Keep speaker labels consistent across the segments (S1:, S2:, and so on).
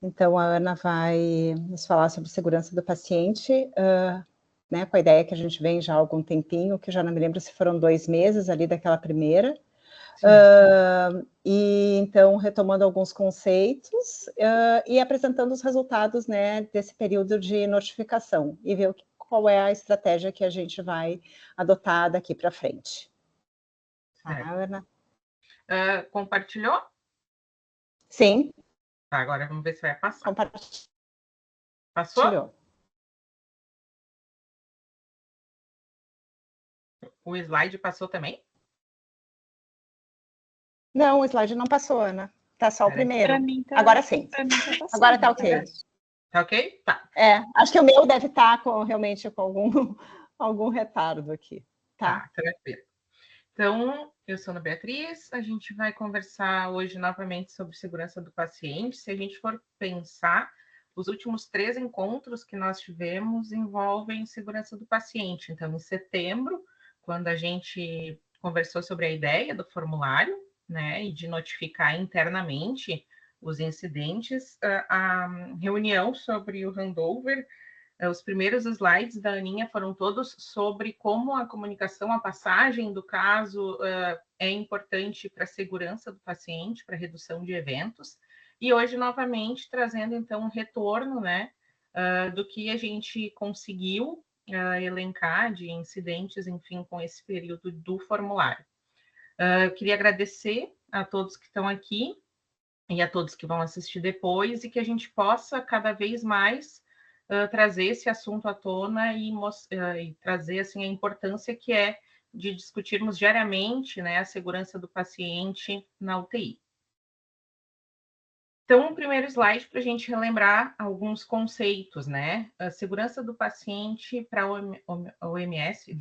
S1: Então, a Ana vai nos falar sobre segurança do paciente, né, com a ideia que a gente vem já há algum tempinho, que já não me lembro se foram 2 meses ali daquela primeira. E então, retomando alguns conceitos e apresentando os resultados, né, desse período de notificação e ver qual é a estratégia que a gente vai adotar daqui para frente. Ana?
S2: Compartilhou?
S1: Sim.
S2: Tá, agora vamos ver se vai passar.
S1: Compartilhou.
S2: Passou? O slide passou também?
S1: Não, o slide não passou, Ana. Tá só o primeiro.
S3: Para mim tá,
S1: agora sim.
S3: Para mim tá passando.
S1: Agora tá ok.
S2: Tá ok? Tá.
S1: Acho que o meu deve estar realmente com algum retardo aqui. Tá,
S2: tranquilo. Então, eu sou Ana Beatriz, a gente vai conversar hoje novamente sobre segurança do paciente. Se a gente for pensar, os últimos 3 encontros que nós tivemos envolvem segurança do paciente. Então, em setembro, quando a gente conversou sobre a ideia do formulário, né, e de notificar internamente os incidentes, a reunião sobre o handover, os primeiros slides da Aninha foram todos sobre como a comunicação, a passagem do caso é importante para a segurança do paciente, para a redução de eventos. E hoje, novamente, trazendo, então, um retorno, né, do que a gente conseguiu elencar de incidentes, enfim, com esse período do formulário. Eu queria agradecer a todos que estão aqui e a todos que vão assistir depois, e que a gente possa, cada vez mais, trazer esse assunto à tona e trazer assim, a importância que é de discutirmos diariamente, né, a segurança do paciente na UTI. Então, o primeiro slide para a gente relembrar alguns conceitos, né? A segurança do paciente para a OMS,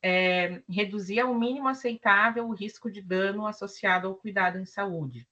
S2: é reduzir ao mínimo aceitável o risco de dano associado ao cuidado em saúde.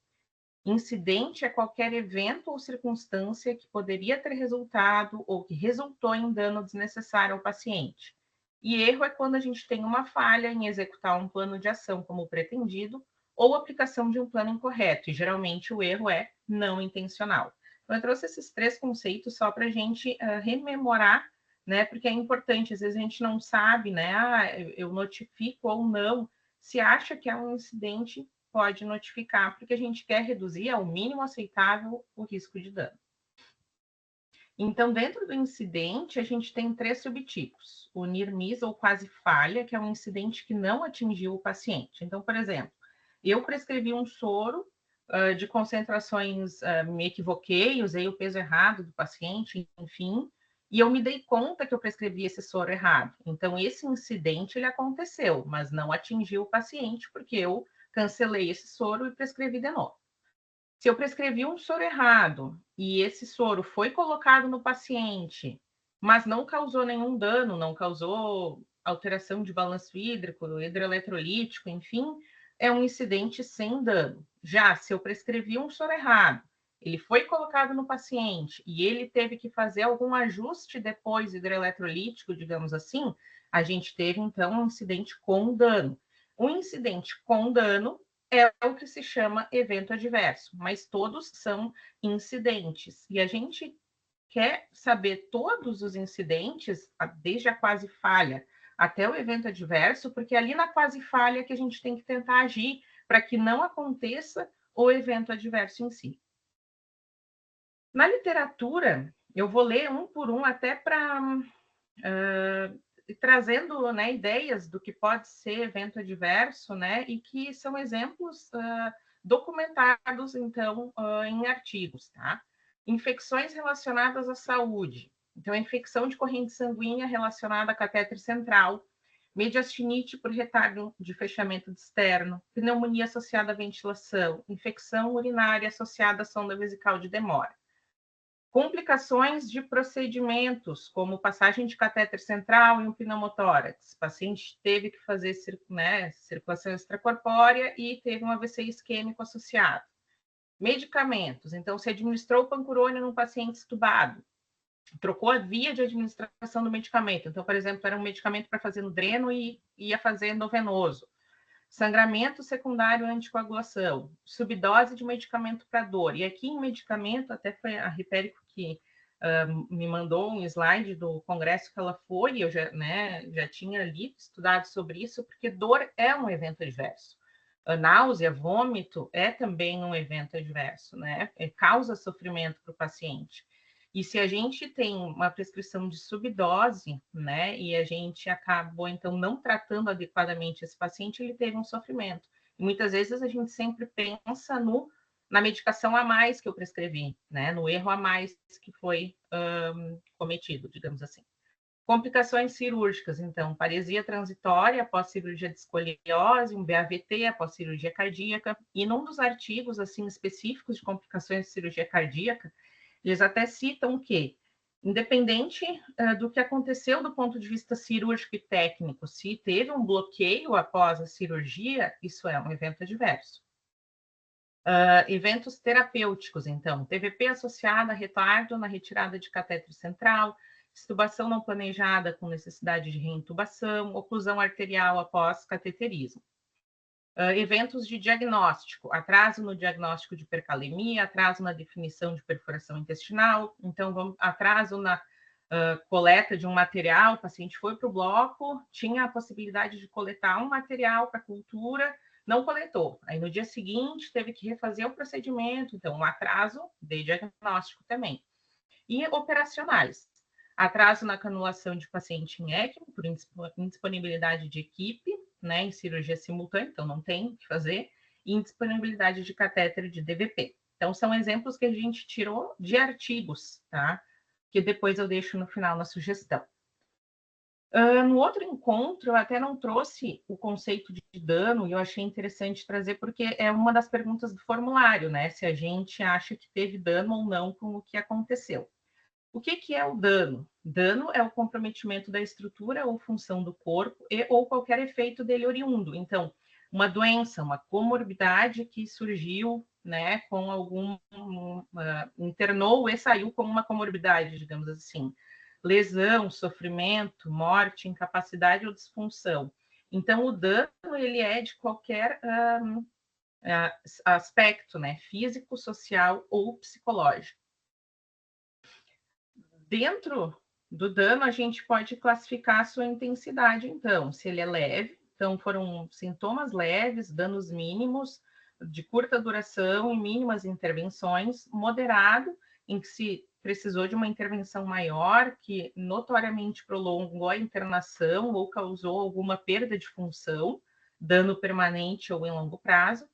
S2: Incidente é qualquer evento ou circunstância que poderia ter resultado ou que resultou em dano desnecessário ao paciente. E erro é quando a gente tem uma falha em executar um plano de ação como pretendido ou aplicação de um plano incorreto, e geralmente o erro é não intencional. Então, eu trouxe esses 3 conceitos só para a gente rememorar, né? Porque é importante, às vezes a gente não sabe, né? Eu notifico ou não. Se acha que é um incidente, pode notificar, porque a gente quer reduzir ao mínimo aceitável o risco de dano. Então, dentro do incidente, a gente tem 3 subtipos. O near miss, ou quase falha, que é um incidente que não atingiu o paciente. Então, por exemplo, eu prescrevi um soro de concentrações, me equivoquei, usei o peso errado do paciente, enfim, e eu me dei conta que eu prescrevi esse soro errado. Então, esse incidente, ele aconteceu, mas não atingiu o paciente, porque eu cancelei esse soro e prescrevi de novo. Se eu prescrevi um soro errado e esse soro foi colocado no paciente, mas não causou nenhum dano, não causou alteração de balanço hídrico, hidroeletrolítico, enfim, é um incidente sem dano. Já se eu prescrevi um soro errado, ele foi colocado no paciente e ele teve que fazer algum ajuste depois hidroeletrolítico, digamos assim, a gente teve, então, um incidente com dano. Um incidente com dano é o que se chama evento adverso, mas todos são incidentes. E a gente quer saber todos os incidentes, desde a quase falha até o evento adverso, porque ali na quase falha que a gente tem que tentar agir para que não aconteça o evento adverso em si. Na literatura, eu vou ler um por um até para trazendo, né, ideias do que pode ser evento adverso, né, e que são exemplos documentados, então, em artigos, tá? Infecções relacionadas à saúde. Então, infecção de corrente sanguínea relacionada a catéter central, mediastinite por retardo de fechamento externo, pneumonia associada à ventilação, infecção urinária associada à sonda vesical de demora. Complicações de procedimentos, como passagem de catéter central e um pneumotórax. O paciente teve que fazer circulação extracorpórea e teve um AVC isquêmico associado. Medicamentos. Então, se administrou pancurônio num paciente entubado, trocou a via de administração do medicamento. Então, por exemplo, era um medicamento para fazer no dreno e ia fazer endovenoso. sangramento secundário anticoagulação, subdose de medicamento para dor. E aqui em medicamento, até foi a Ripérico que me mandou um slide do congresso que ela foi, e eu já tinha lido, estudado sobre isso, porque dor é um evento adverso. A náusea, vômito é também um evento adverso, né? Causa sofrimento para o paciente. E se a gente tem uma prescrição de subdose, né, e a gente acabou, então, não tratando adequadamente esse paciente, ele teve um sofrimento. E muitas vezes a gente sempre pensa na medicação a mais que eu prescrevi, né, no erro a mais que foi cometido, digamos assim. Complicações cirúrgicas, então, paresia transitória após cirurgia de escoliose, um BAVT após cirurgia cardíaca, e num dos artigos, assim, específicos de complicações de cirurgia cardíaca, eles até citam que, independente do que aconteceu do ponto de vista cirúrgico e técnico, se teve um bloqueio após a cirurgia, isso é um evento adverso. Eventos terapêuticos, então, TVP associada a retardo na retirada de catéter central, extubação não planejada com necessidade de reintubação, oclusão arterial após cateterismo. Eventos de diagnóstico, atraso no diagnóstico de hipercalemia, atraso na definição de perfuração intestinal, então, atraso na coleta de um material, o paciente foi para o bloco, tinha a possibilidade de coletar um material para cultura, não coletou. Aí, no dia seguinte, teve que refazer o procedimento, então, um atraso de diagnóstico também. E operacionais, atraso na canulação de paciente em ECMO, por indisponibilidade de equipe, né, em cirurgia simultânea, então não tem o que fazer, e indisponibilidade de catéter de DVP. Então, são exemplos que a gente tirou de artigos, tá? Que depois eu deixo no final na sugestão. No outro encontro, eu até não trouxe o conceito de dano, e eu achei interessante trazer, porque é uma das perguntas do formulário, né? Se a gente acha que teve dano ou não com o que aconteceu. O que é o dano? Dano é o comprometimento da estrutura ou função do corpo ou qualquer efeito dele oriundo. Então, uma doença, uma comorbidade que surgiu, né, com algum internou e saiu como uma comorbidade, digamos assim. Lesão, sofrimento, morte, incapacidade ou disfunção. Então, o dano ele é de qualquer aspecto, né, físico, social ou psicológico. Dentro do dano, a gente pode classificar a sua intensidade, então, se ele é leve, então foram sintomas leves, danos mínimos, de curta duração e mínimas intervenções, moderado, em que se precisou de uma intervenção maior, que notoriamente prolongou a internação ou causou alguma perda de função, dano permanente ou em longo prazo,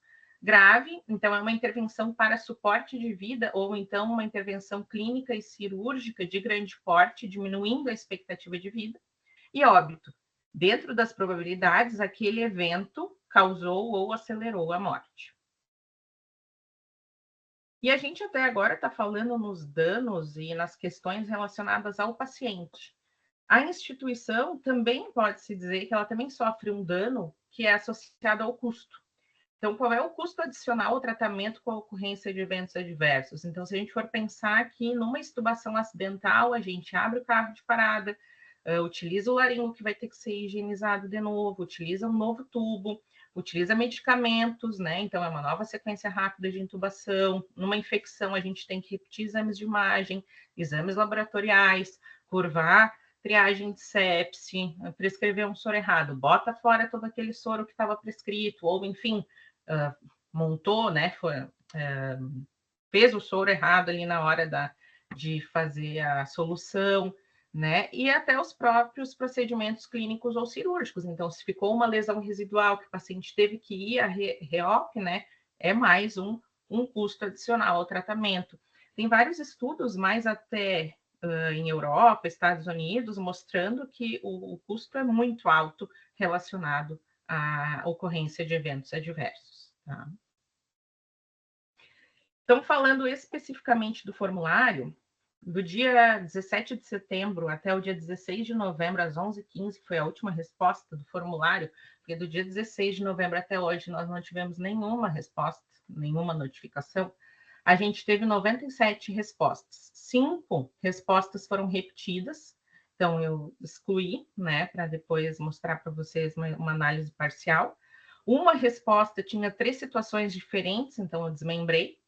S2: grave, então é uma intervenção para suporte de vida ou então uma intervenção clínica e cirúrgica de grande porte, diminuindo a expectativa de vida, e óbito. Dentro das probabilidades, aquele evento causou ou acelerou a morte. E a gente até agora está falando nos danos e nas questões relacionadas ao paciente. A instituição também pode-se dizer que ela também sofre um dano que é associado ao custo. Então, qual é o custo adicional ao tratamento com a ocorrência de eventos adversos? Então, se a gente for pensar que numa extubação acidental, a gente abre o carro de parada, utiliza o laringo que vai ter que ser higienizado de novo, utiliza um novo tubo, utiliza medicamentos, né? Então, é uma nova sequência rápida de intubação. Numa infecção, a gente tem que repetir exames de imagem, exames laboratoriais, curvar triagem de sepse, prescrever um soro errado, bota fora todo aquele soro que estava prescrito, ou, enfim, montou, né, fez o soro errado ali na hora de fazer a solução, né, e até os próprios procedimentos clínicos ou cirúrgicos. Então, se ficou uma lesão residual que o paciente teve que ir a REOP, né, é mais um custo adicional ao tratamento. Tem vários estudos, mais até em Europa, Estados Unidos, mostrando que o custo é muito alto relacionado à ocorrência de eventos adversos. Tá? Então, falando especificamente do formulário, do dia 17 de setembro até o dia 16 de novembro, às 11h15, que foi a última resposta do formulário, porque do dia 16 de novembro até hoje nós não tivemos nenhuma resposta, nenhuma notificação, a gente teve 97 respostas. 5 respostas foram repetidas, então eu excluí, né, para depois mostrar para vocês uma análise parcial. Uma resposta tinha 3 situações diferentes, então eu desmembrei.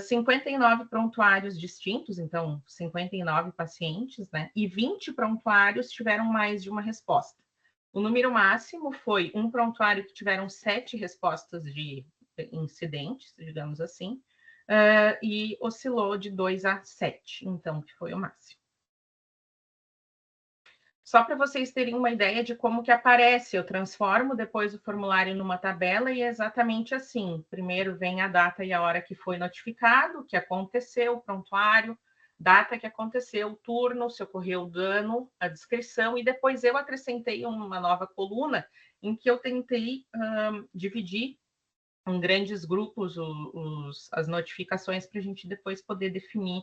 S2: 59 prontuários distintos, então 59 pacientes, né? E 20 prontuários tiveram mais de uma resposta. O número máximo foi um prontuário que tiveram 7 respostas de incidentes, digamos assim, e oscilou de 2 a 7, então, que foi o máximo. Só para vocês terem uma ideia de como que aparece, eu transformo depois o formulário numa tabela e é exatamente assim. Primeiro vem a data e a hora que foi notificado, o que aconteceu, o prontuário, data que aconteceu, o turno, se ocorreu o dano, a descrição, e depois eu acrescentei uma nova coluna em que eu tentei dividir em grandes grupos as notificações para a gente depois poder definir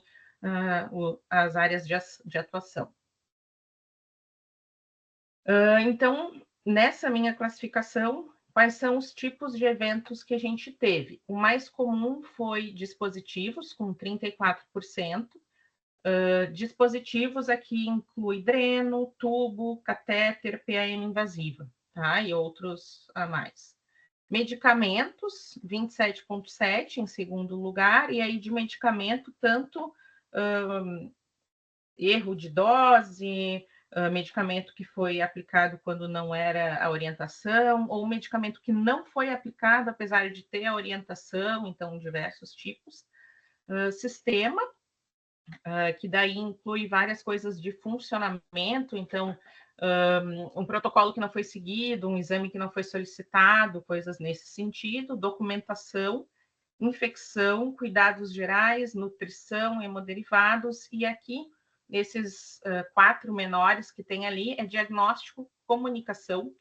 S2: as áreas de atuação. Então, nessa minha classificação, quais são os tipos de eventos que a gente teve? O mais comum foi dispositivos, com 34%. Dispositivos aqui inclui dreno, tubo, catéter, PAM invasiva, tá? E outros a mais. Medicamentos, 27,7% em segundo lugar, e aí de medicamento, tanto erro de dose, medicamento que foi aplicado quando não era a orientação, ou medicamento que não foi aplicado, apesar de ter a orientação, então, diversos tipos. Sistema, que daí inclui várias coisas de funcionamento, então, um protocolo que não foi seguido, um exame que não foi solicitado, coisas nesse sentido, documentação, infecção, cuidados gerais, nutrição, hemoderivados, e aqui, nesses 4 menores que tem ali, é diagnóstico, comunicação,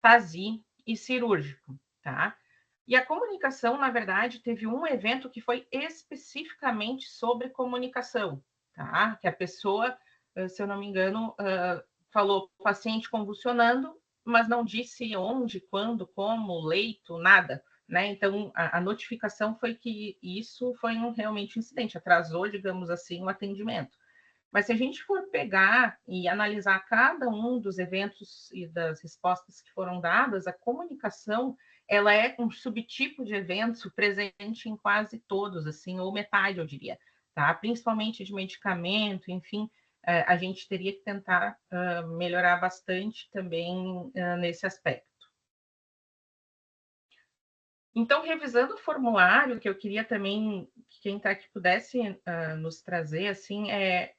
S2: TASI e cirúrgico, tá? E a comunicação, na verdade, teve um evento que foi especificamente sobre comunicação, tá? Que a pessoa, se eu não me engano, falou paciente convulsionando, mas não disse onde, quando, como, leito, nada, né? Então, a notificação foi que isso foi realmente um incidente, atrasou, digamos assim, o atendimento. Mas se a gente for pegar e analisar cada um dos eventos e das respostas que foram dadas, a comunicação, ela é um subtipo de evento presente em quase todos, assim, ou metade, eu diria, tá? Principalmente de medicamento, enfim, a gente teria que tentar melhorar bastante também nesse aspecto. Então, revisando o formulário, que eu queria também que quem está aqui pudesse nos trazer, assim,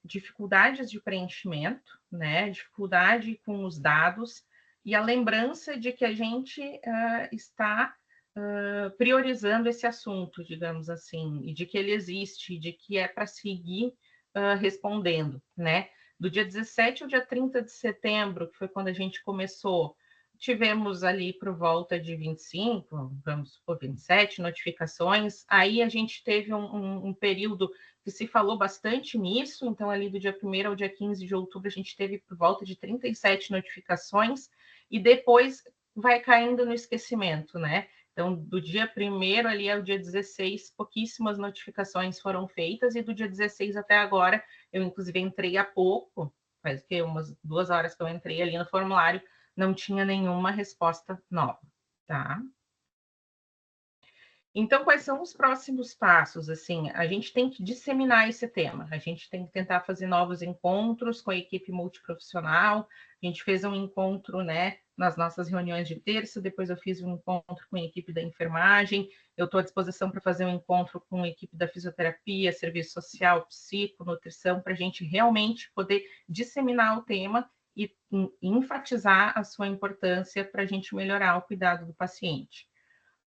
S2: dificuldades de preenchimento, né? Dificuldade com os dados e a lembrança de que a gente está priorizando esse assunto, digamos assim, e de que ele existe, de que é para seguir respondendo, né? Do dia 17 ao dia 30 de setembro, que foi quando a gente começou, tivemos ali por volta de 25, vamos supor, 27 notificações. Aí a gente teve um período que se falou bastante nisso, então ali do dia 1º ao dia 15 de outubro a gente teve por volta de 37 notificações, e depois vai caindo no esquecimento, né? Então, do dia 1º ali ao dia 16, pouquíssimas notificações foram feitas, e do dia 16 até agora, eu inclusive entrei há pouco, faz que umas 2 horas que eu entrei ali no formulário, não tinha nenhuma resposta nova, tá? Então, quais são os próximos passos? Assim, a gente tem que disseminar esse tema, a gente tem que tentar fazer novos encontros com a equipe multiprofissional. A gente fez um encontro, né, nas nossas reuniões de terça, depois eu fiz um encontro com a equipe da enfermagem, eu estou à disposição para fazer um encontro com a equipe da fisioterapia, serviço social, psico, nutrição, para a gente realmente poder disseminar o tema e enfatizar a sua importância para a gente melhorar o cuidado do paciente.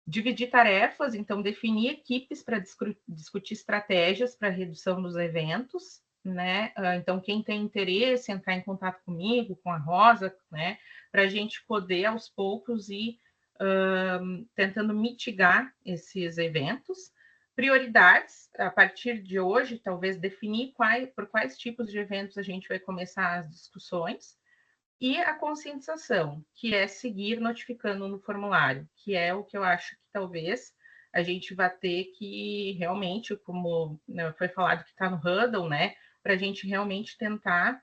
S2: Dividir tarefas, então definir equipes para discutir estratégias para redução dos eventos, né? Então, quem tem interesse, entrar em contato comigo, com a Rosa, né? Para a gente poder, aos poucos, ir tentando mitigar esses eventos. Prioridades, a partir de hoje, talvez definir por quais tipos de eventos a gente vai começar as discussões. E a conscientização, que é seguir notificando no formulário, que é o que eu acho que talvez a gente vai ter que realmente, como foi falado que está no Huddle, né, para a gente realmente tentar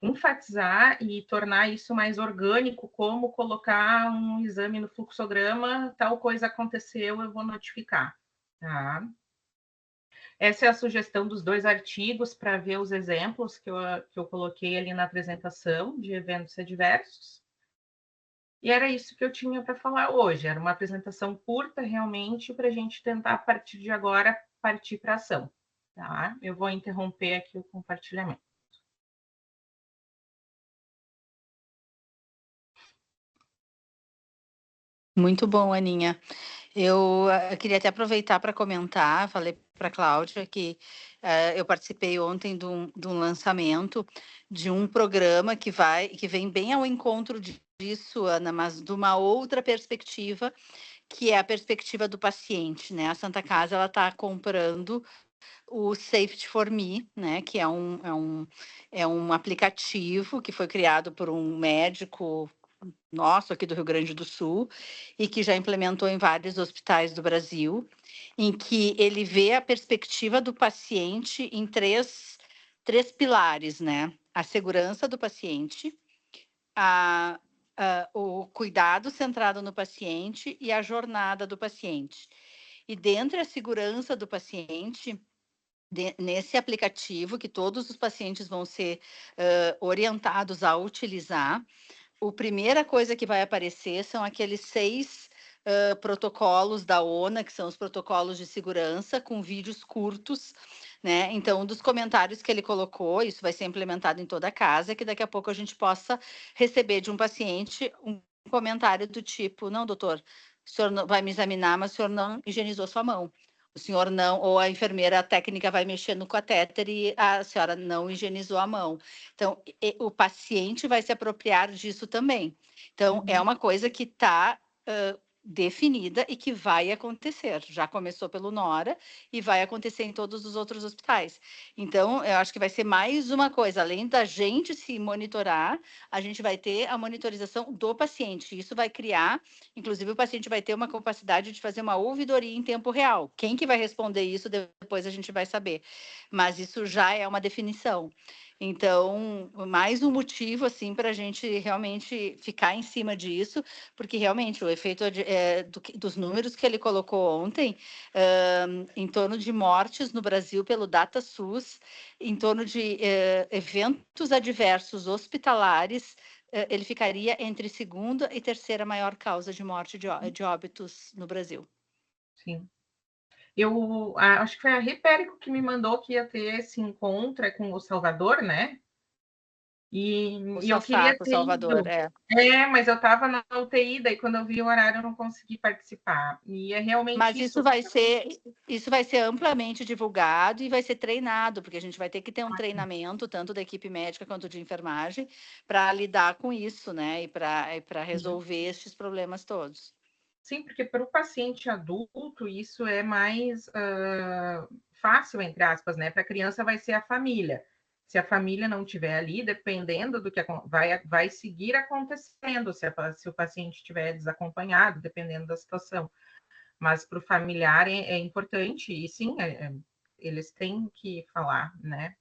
S2: enfatizar e tornar isso mais orgânico, como colocar um exame no fluxograma, tal coisa aconteceu, eu vou notificar, tá? Essa é a sugestão dos 2 artigos para ver os exemplos que eu coloquei ali na apresentação de eventos adversos. E era isso que eu tinha para falar hoje. Era uma apresentação curta, realmente, para a gente tentar, a partir de agora, partir para a ação. Tá? Eu vou interromper aqui o compartilhamento.
S3: Muito bom, Aninha. Eu queria até aproveitar para comentar, falei para a Cláudia que eu participei ontem de um lançamento de um programa que vem bem ao encontro disso, Ana, mas de uma outra perspectiva, que é a perspectiva do paciente, né? A Santa Casa ela está comprando o Safety for Me, né? Que é um aplicativo que foi criado por um médico nosso aqui do Rio Grande do Sul e que já implementou em vários hospitais do Brasil, em que ele vê a perspectiva do paciente em três pilares, né? A segurança do paciente, o cuidado centrado no paciente e a jornada do paciente. E dentre a segurança do paciente, nesse aplicativo, que todos os pacientes vão ser orientados a utilizar, a primeira coisa que vai aparecer são aqueles 6 protocolos da ONA, que são os protocolos de segurança, com vídeos curtos, né? Então, um dos comentários que ele colocou, isso vai ser implementado em toda a casa, que daqui a pouco a gente possa receber de um paciente um comentário do tipo: não, doutor, o senhor não vai me examinar, mas o senhor não higienizou sua mão. O senhor não, ou a enfermeira técnica vai mexer no catéter e a senhora não higienizou a mão. Então, o paciente vai se apropriar disso também. Então, é uma coisa que está definida e que vai acontecer. Já começou pelo Nora e vai acontecer em todos os outros hospitais. Então, eu acho que vai ser mais uma coisa. Além da gente se monitorar, a gente vai ter a monitorização do paciente. Isso vai criar, inclusive, o paciente vai ter uma capacidade de fazer uma ouvidoria em tempo real. Quem que vai responder isso, depois a gente vai saber. Mas isso já é uma definição. Então, mais um motivo, assim, para a gente realmente ficar em cima disso, porque realmente o efeito dos números que ele colocou ontem, em torno de mortes no Brasil pelo DataSUS, em torno de eventos adversos hospitalares, ele ficaria entre segunda e terceira maior causa de morte de óbitos no Brasil.
S2: Sim. Eu acho que foi a Ripérico que me mandou que ia ter esse encontro com o Salvador, né? E eu queria ter
S3: Salvador,
S2: ido. Mas eu estava na UTI, daí quando eu vi o horário eu não consegui participar. E é realmente
S3: mas isso vai ser amplamente divulgado e vai ser treinado, porque a gente vai ter que ter um treinamento, tanto da equipe médica quanto de enfermagem, para lidar com isso, né? E para resolver estes problemas todos.
S2: Sim, porque para o paciente adulto isso é mais fácil, entre aspas, né? Para a criança vai ser a família. Se a família não estiver ali, dependendo do que vai seguir acontecendo, se o paciente estiver desacompanhado, dependendo da situação. Mas para o familiar é importante, e sim, eles têm que falar, né?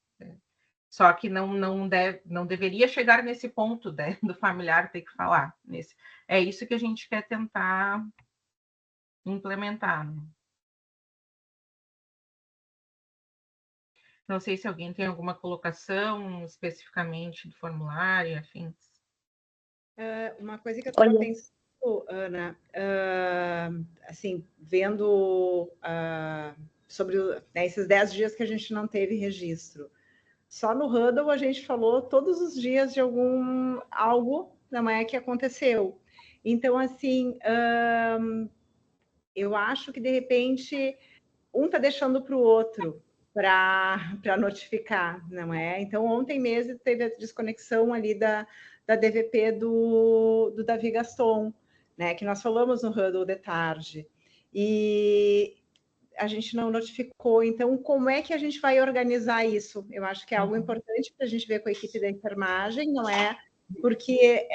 S2: Só que não deveria chegar nesse ponto, né, do familiar ter que falar. É isso que a gente quer tentar implementar, né? Não sei se alguém tem alguma colocação especificamente do formulário, afins.
S1: Uma coisa que eu estava pensando, Ana, assim, vendo sobre esses 10 dias que a gente não teve registro. Só no Hudl a gente falou todos os dias de algo, não é, que aconteceu. Então, assim, eu acho que, de repente, um está deixando para o outro para notificar, não é? Então, ontem mesmo teve a desconexão ali da DVP do Davi Gaston, né? Que nós falamos no Hudl de tarde. E a gente não notificou. Então, como é que a gente vai organizar isso? Eu acho que é algo importante para a gente ver com a equipe da enfermagem, não é? Porque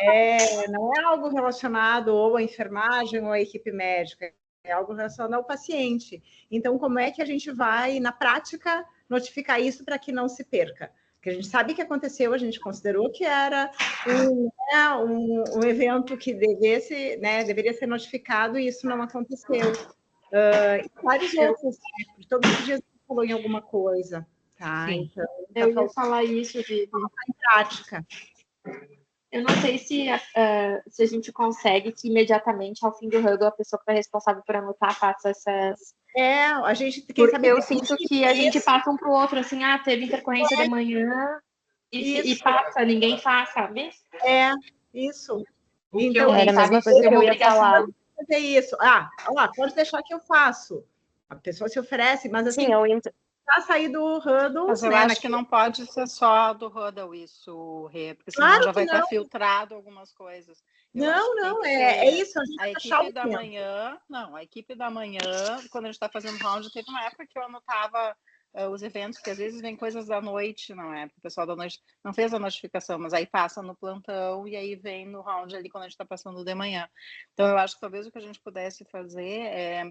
S1: não é algo relacionado ou à enfermagem ou à equipe médica, é algo relacionado ao paciente. Então, como é que a gente vai, na prática, notificar isso para que não se perca? Porque a gente sabe que aconteceu, a gente considerou que era um evento que deveria ser notificado e isso não aconteceu. E vários outros, né? Todos os dias você falou em alguma coisa, tá?
S4: Sim.
S1: Então,
S4: eu ia falar isso, Vivi.
S1: em prática.
S4: Eu não sei se a gente consegue que imediatamente ao fim do Hurdle a pessoa que está responsável por anotar faça essas...
S1: A gente...
S4: Porque eu sinto que a gente passa um para o outro, assim, teve intercorrência de manhã e passa, ninguém faz, sabe?
S1: Isso.
S2: Então,
S5: era a mesma coisa que eu ia falar.
S1: Fazer isso. Pode deixar que eu faço. A pessoa se oferece, mas assim...
S5: Sim,
S1: para sair do Hurdle...
S6: Mas eu acho que não pode ser só do Hurdle isso, Rê, porque senão já vai estar filtrado algumas coisas.
S1: É isso.
S6: A equipe da manhã, a equipe da manhã, quando a gente está fazendo round, teve uma época que eu anotava os eventos, porque às vezes vem coisas da noite, não é? Porque o pessoal da noite não fez a notificação, mas aí passa no plantão e aí vem no round ali quando a gente está passando de manhã. Então, eu acho que talvez o que a gente pudesse fazer é...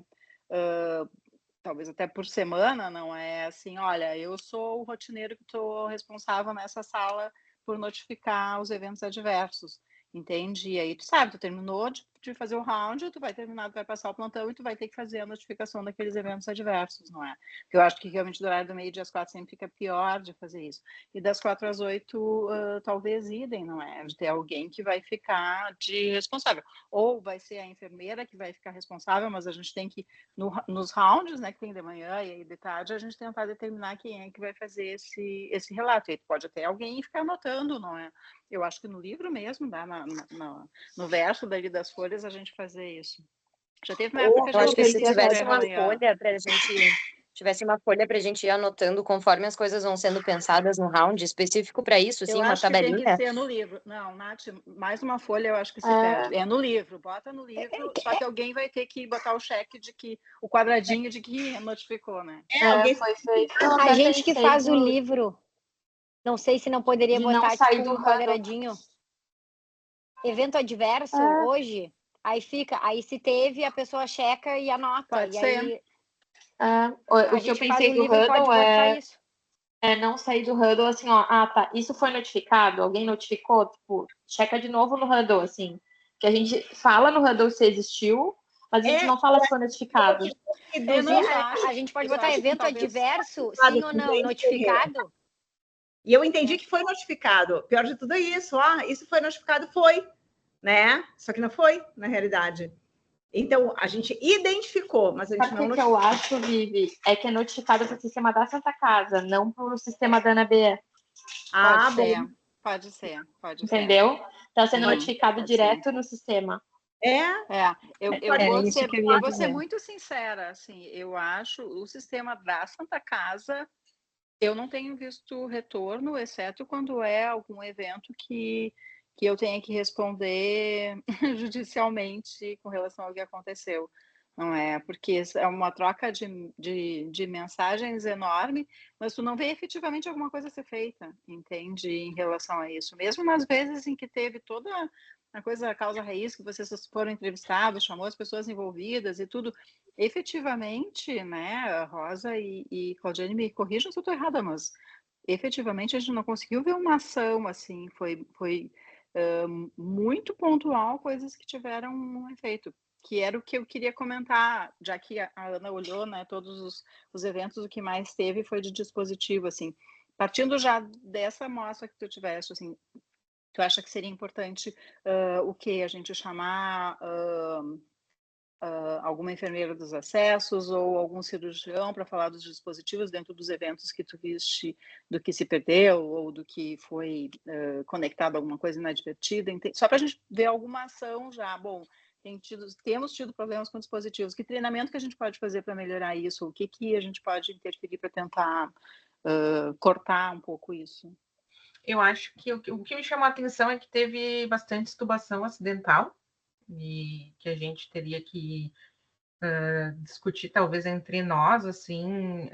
S6: talvez até por semana, não é assim, olha, eu sou o rotineiro que estou responsável nessa sala por notificar os eventos adversos, entende? E aí tu sabe, tu terminou de fazer o round, tu vai terminar, tu vai passar o plantão e tu vai ter que fazer a notificação daqueles eventos adversos, não é? Porque eu acho que realmente do horário do meio-dia às 4 sempre fica pior de fazer isso. E das 4 às 8, talvez idem, não é? De ter alguém que vai ficar de responsável. Ou vai ser a enfermeira que vai ficar responsável, mas a gente tem que, nos rounds, né, que tem de manhã e aí de tarde, a gente tentar determinar quem é que vai fazer esse relato. E pode até alguém ficar anotando, não é? Eu acho que no livro mesmo, né, no verso dali das folhas, a gente fazer isso. Já teve uma época que
S5: eu acho que se tivesse uma folha para a gente... tivesse uma folha para a gente ir anotando conforme as coisas vão sendo pensadas no round, específico para isso, assim, uma tabelinha.
S6: Eu acho que tem que ser no livro. Não, Nath, mais uma folha eu acho que se perde. É no livro, bota no livro, só que alguém vai ter que botar o cheque de que, o quadradinho de que notificou, né?
S1: Alguém
S4: foi feito.
S7: A gente que faz o livro, não sei se não poderia botar tipo um quadradinho. Evento adverso, hoje, aí fica, aí se teve, a pessoa checa e anota.
S4: Pode
S7: e
S4: ser.
S7: Aí,
S4: o que eu pensei do Hurdle é não sair do Hurdle assim, tá, isso foi notificado, alguém notificou, tipo, checa de novo no Hurdle, assim, que a gente fala no Hurdle se existiu, mas a gente não fala se foi notificado.
S7: A gente pode botar evento adverso, sim ou não, notificado?
S1: E eu entendi que foi notificado. Pior de tudo é isso. Isso foi notificado, foi, né? Só que não foi, na realidade. Então, a gente identificou, mas a gente não notificou.
S4: O que eu acho, Vivi, é que é notificado para o sistema da Santa Casa, não para o sistema da ANABE.
S6: Pode ser.
S4: Entendeu? Está sendo notificado direto no sistema.
S6: Eu vou ser muito sincera, assim, eu acho o sistema da Santa Casa, eu não tenho visto retorno, exceto quando é algum evento que eu tenha que responder judicialmente com relação ao que aconteceu, não é? Porque é uma troca de mensagens enorme, mas tu não vê efetivamente alguma coisa ser feita, entende? Em relação a isso. Mesmo nas vezes em que teve toda a coisa, a causa raiz, que vocês foram entrevistados, chamou as pessoas envolvidas e tudo, efetivamente, né, Rosa e Claudiane, me corrijam se eu estou errada, mas efetivamente a gente não conseguiu ver uma ação, assim, foi muito pontual, coisas que tiveram um efeito, que era o que eu queria comentar, já que a Ana olhou, né, todos os eventos, o que mais teve foi de dispositivo, assim, partindo já dessa amostra que tu tiveste, assim, tu acha que seria importante o que? A gente chamar alguma enfermeira dos acessos ou algum cirurgião para falar dos dispositivos dentro dos eventos que tu viste, do que se perdeu ou do que foi conectado a alguma coisa inadvertida, só para a gente ver alguma ação já. Bom, temos tido problemas com dispositivos, que treinamento que a gente pode fazer para melhorar isso, o que a gente pode interferir para tentar cortar um pouco isso?
S2: Eu acho que o que me chamou a atenção é que teve bastante extubação acidental, e que a gente teria que discutir talvez entre nós, assim,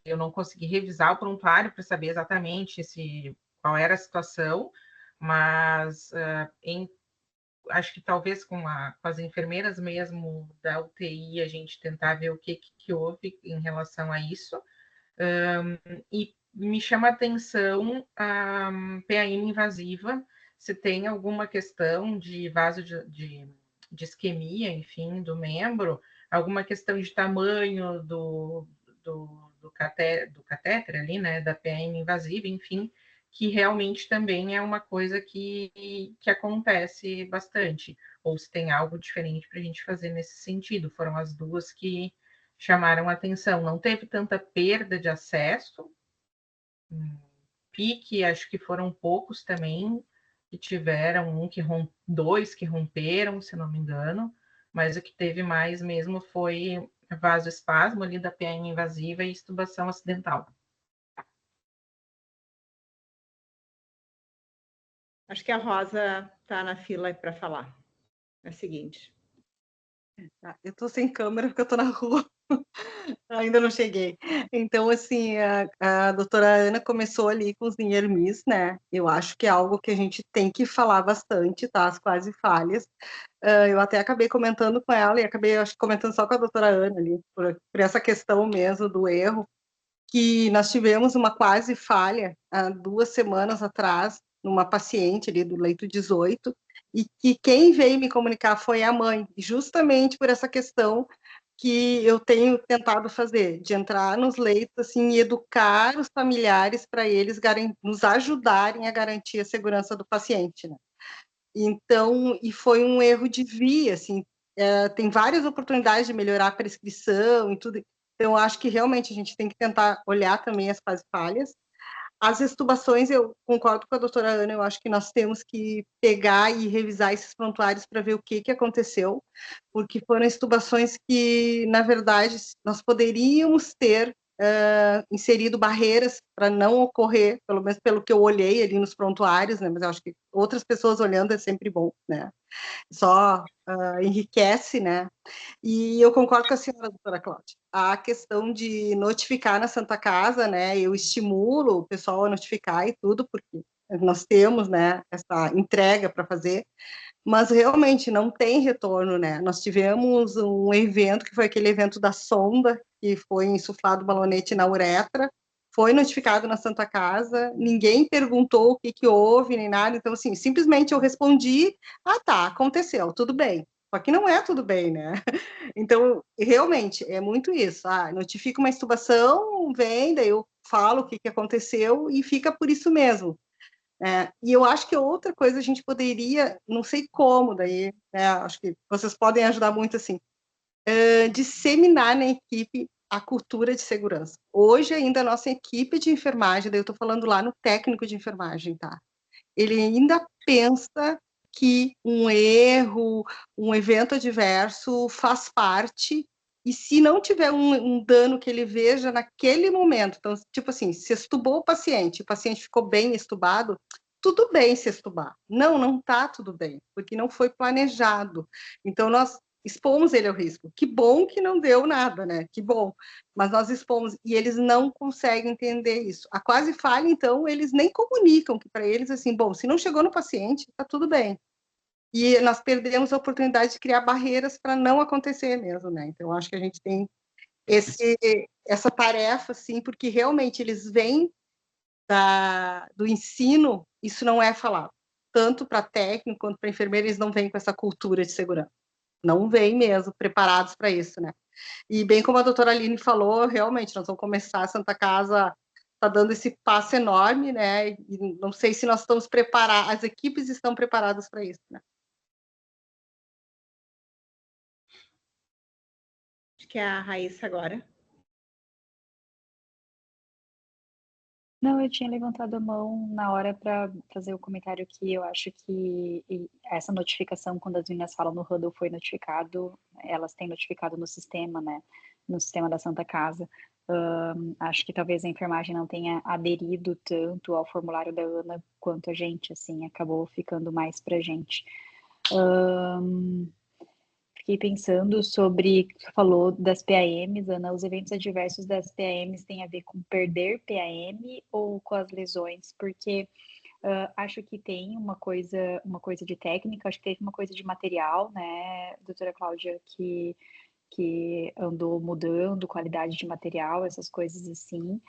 S2: eu não consegui revisar o prontuário para saber exatamente qual era a situação, mas acho que talvez com as enfermeiras mesmo da UTI a gente tentar ver o que houve em relação a isso, e me chama a atenção a PAM invasiva, se tem alguma questão de vaso de isquemia, enfim, do membro, alguma questão de tamanho do catéter ali, né, da PAM invasiva, enfim, que realmente também é uma coisa que acontece bastante, ou se tem algo diferente para a gente fazer nesse sentido. Foram as duas que chamaram a atenção. Não teve tanta perda de acesso, pique, acho que foram poucos também que tiveram, dois que romperam, se não me engano, mas o que teve mais mesmo foi vasoespasmo ali da PAM invasiva e extubação acidental.
S1: Acho que a Rosa está na fila para falar. É o seguinte.
S8: Eu estou sem câmera porque eu estou na rua. Ainda não cheguei. Então, assim, a doutora Ana começou ali com os NIRMIS, né? Eu acho que é algo que a gente tem que falar bastante, tá? As quase falhas. Eu até acabei comentando com ela e acabei, acho, comentando só com a doutora Ana ali, por essa questão mesmo do erro, que nós tivemos uma quase falha há 2 semanas atrás, numa paciente ali do leito 18, e que quem veio me comunicar foi a mãe, justamente por essa questão que eu tenho tentado fazer, de entrar nos leitos assim, e educar os familiares para eles nos ajudarem a garantir a segurança do paciente, né? Então, e foi um erro de via, assim, tem várias oportunidades de melhorar a prescrição e tudo, então eu acho que realmente a gente tem que tentar olhar também as falhas. As extubações, eu concordo com a doutora Ana, eu acho que nós temos que pegar e revisar esses prontuários para ver o que aconteceu, porque foram extubações que, na verdade, nós poderíamos ter inserido barreiras para não ocorrer, pelo menos pelo que eu olhei ali nos prontuários, né, mas eu acho que outras pessoas olhando é sempre bom, né, só enriquece, né, e eu concordo com a senhora, doutora Cláudia. A questão de notificar na Santa Casa, né, eu estimulo o pessoal a notificar e tudo, porque nós temos, né, essa entrega para fazer, mas realmente não tem retorno, né? Nós tivemos um evento, que foi aquele evento da sonda, que foi insuflado balonete na uretra, foi notificado na Santa Casa, ninguém perguntou o que houve, nem nada, então, assim, simplesmente eu respondi, tá, aconteceu, tudo bem. Só que não é tudo bem, né? Então, realmente, é muito isso. Notifica uma extubação, vem, daí eu falo o que aconteceu e fica por isso mesmo. E eu acho que outra coisa a gente poderia, não sei como, daí, né, acho que vocês podem ajudar muito, assim, disseminar na equipe a cultura de segurança. Hoje, ainda, a nossa equipe de enfermagem, daí eu estou falando lá no técnico de enfermagem, tá? Ele ainda pensa que um erro, um evento adverso faz parte, e se não tiver um dano que ele veja naquele momento, então, tipo assim, se estubou o paciente ficou bem estubado, tudo bem se estubar. Não está tudo bem, porque não foi planejado. Então, nós expomos ele ao risco. Que bom que não deu nada, né? Que bom. Mas nós expomos, e eles não conseguem entender isso. A quase falha, então, eles nem comunicam que para eles, assim, bom, se não chegou no paciente, está tudo bem. E nós perdemos a oportunidade de criar barreiras para não acontecer mesmo, né? Então, acho que a gente tem essa tarefa, assim, porque realmente eles vêm do ensino, isso não é falado. Tanto para técnico quanto para enfermeira, eles não vêm com essa cultura de segurança. Não vêm mesmo preparados para isso, né? E bem como a doutora Aline falou, realmente, nós vamos começar, a Santa Casa está dando esse passo enorme, né? E não sei se nós estamos preparados, as equipes estão preparadas para isso, né?
S1: Acho que é a Raíssa agora.
S9: Não, eu tinha levantado a mão na hora para fazer o comentário que eu acho que essa notificação, quando as meninas falam no Huddle foi notificado, elas têm notificado no sistema, né? No sistema da Santa Casa. Acho que talvez a enfermagem não tenha aderido tanto ao formulário da Ana quanto a gente, assim, acabou ficando mais pra gente. Fiquei pensando sobre, você falou das PAMs, Ana, os eventos adversos das PAMs têm a ver com perder PAM ou com as lesões? Porque acho que tem uma coisa de técnica, acho que teve uma coisa de material, né, doutora Cláudia, que que andou mudando, qualidade de material, essas coisas assim,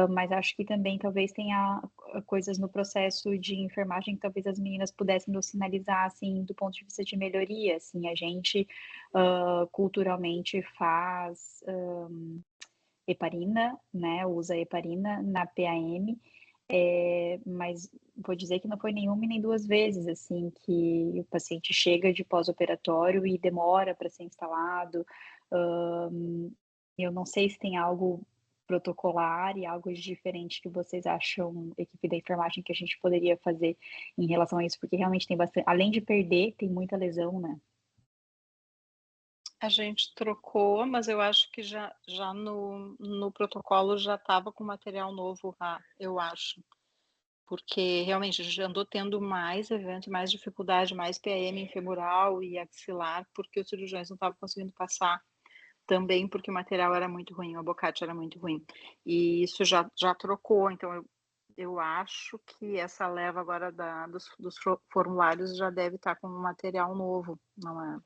S9: mas acho que também talvez tenha coisas no processo de enfermagem que talvez as meninas pudessem nos sinalizar, assim, do ponto de vista de melhoria, assim, a gente culturalmente faz heparina, né, usa heparina na PAM, mas vou dizer que não foi nenhuma e nem duas vezes, assim, que o paciente chega de pós-operatório e demora para ser instalado. Eu não sei se tem algo protocolar e algo diferente que vocês acham, equipe da enfermagem, que a gente poderia fazer em relação a isso, porque realmente tem bastante, além de perder, tem muita lesão, né?
S6: A gente trocou, mas eu acho que já no protocolo já estava com material novo, eu acho. Porque realmente a gente andou tendo mais evento, mais dificuldade, mais PAM femoral e axilar, porque os cirurgiões não estavam conseguindo passar. Também porque o material era muito ruim, o abocate era muito ruim. E isso já trocou, então eu acho que essa leva agora dos formulários já deve estar com um material novo, não é?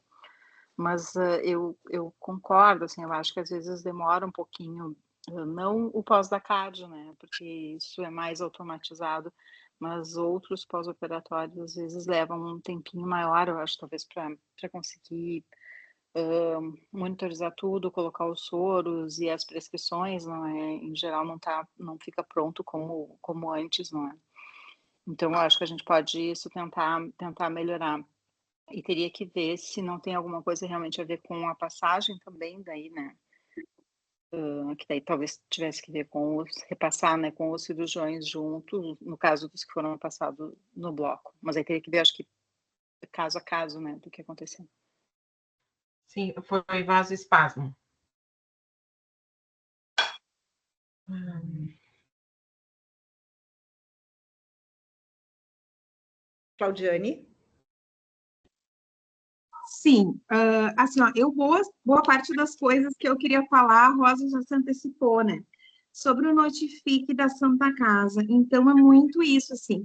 S6: Mas eu concordo, assim, eu acho que às vezes demora um pouquinho, não o pós da cardio, né, porque isso é mais automatizado, mas outros pós-operatórios às vezes levam um tempinho maior, eu acho, talvez para conseguir monitorizar tudo, colocar os soros e as prescrições, não é, em geral não fica pronto como antes, não é. Então eu acho que a gente pode isso tentar melhorar. E teria que ver se não tem alguma coisa realmente a ver com a passagem também, daí, né? Que daí talvez tivesse que ver com repassar, né, com os cirurgiões junto, no caso dos que foram passados no bloco. Mas aí teria que ver, acho que caso a caso, né, do que aconteceu.
S2: Sim, foi vasoespasmo.
S1: Claudiane?
S10: Sim, assim, ó, boa parte das coisas que eu queria falar, a Rosa já se antecipou, né? Sobre o notifique da Santa Casa. Então, é muito isso, assim.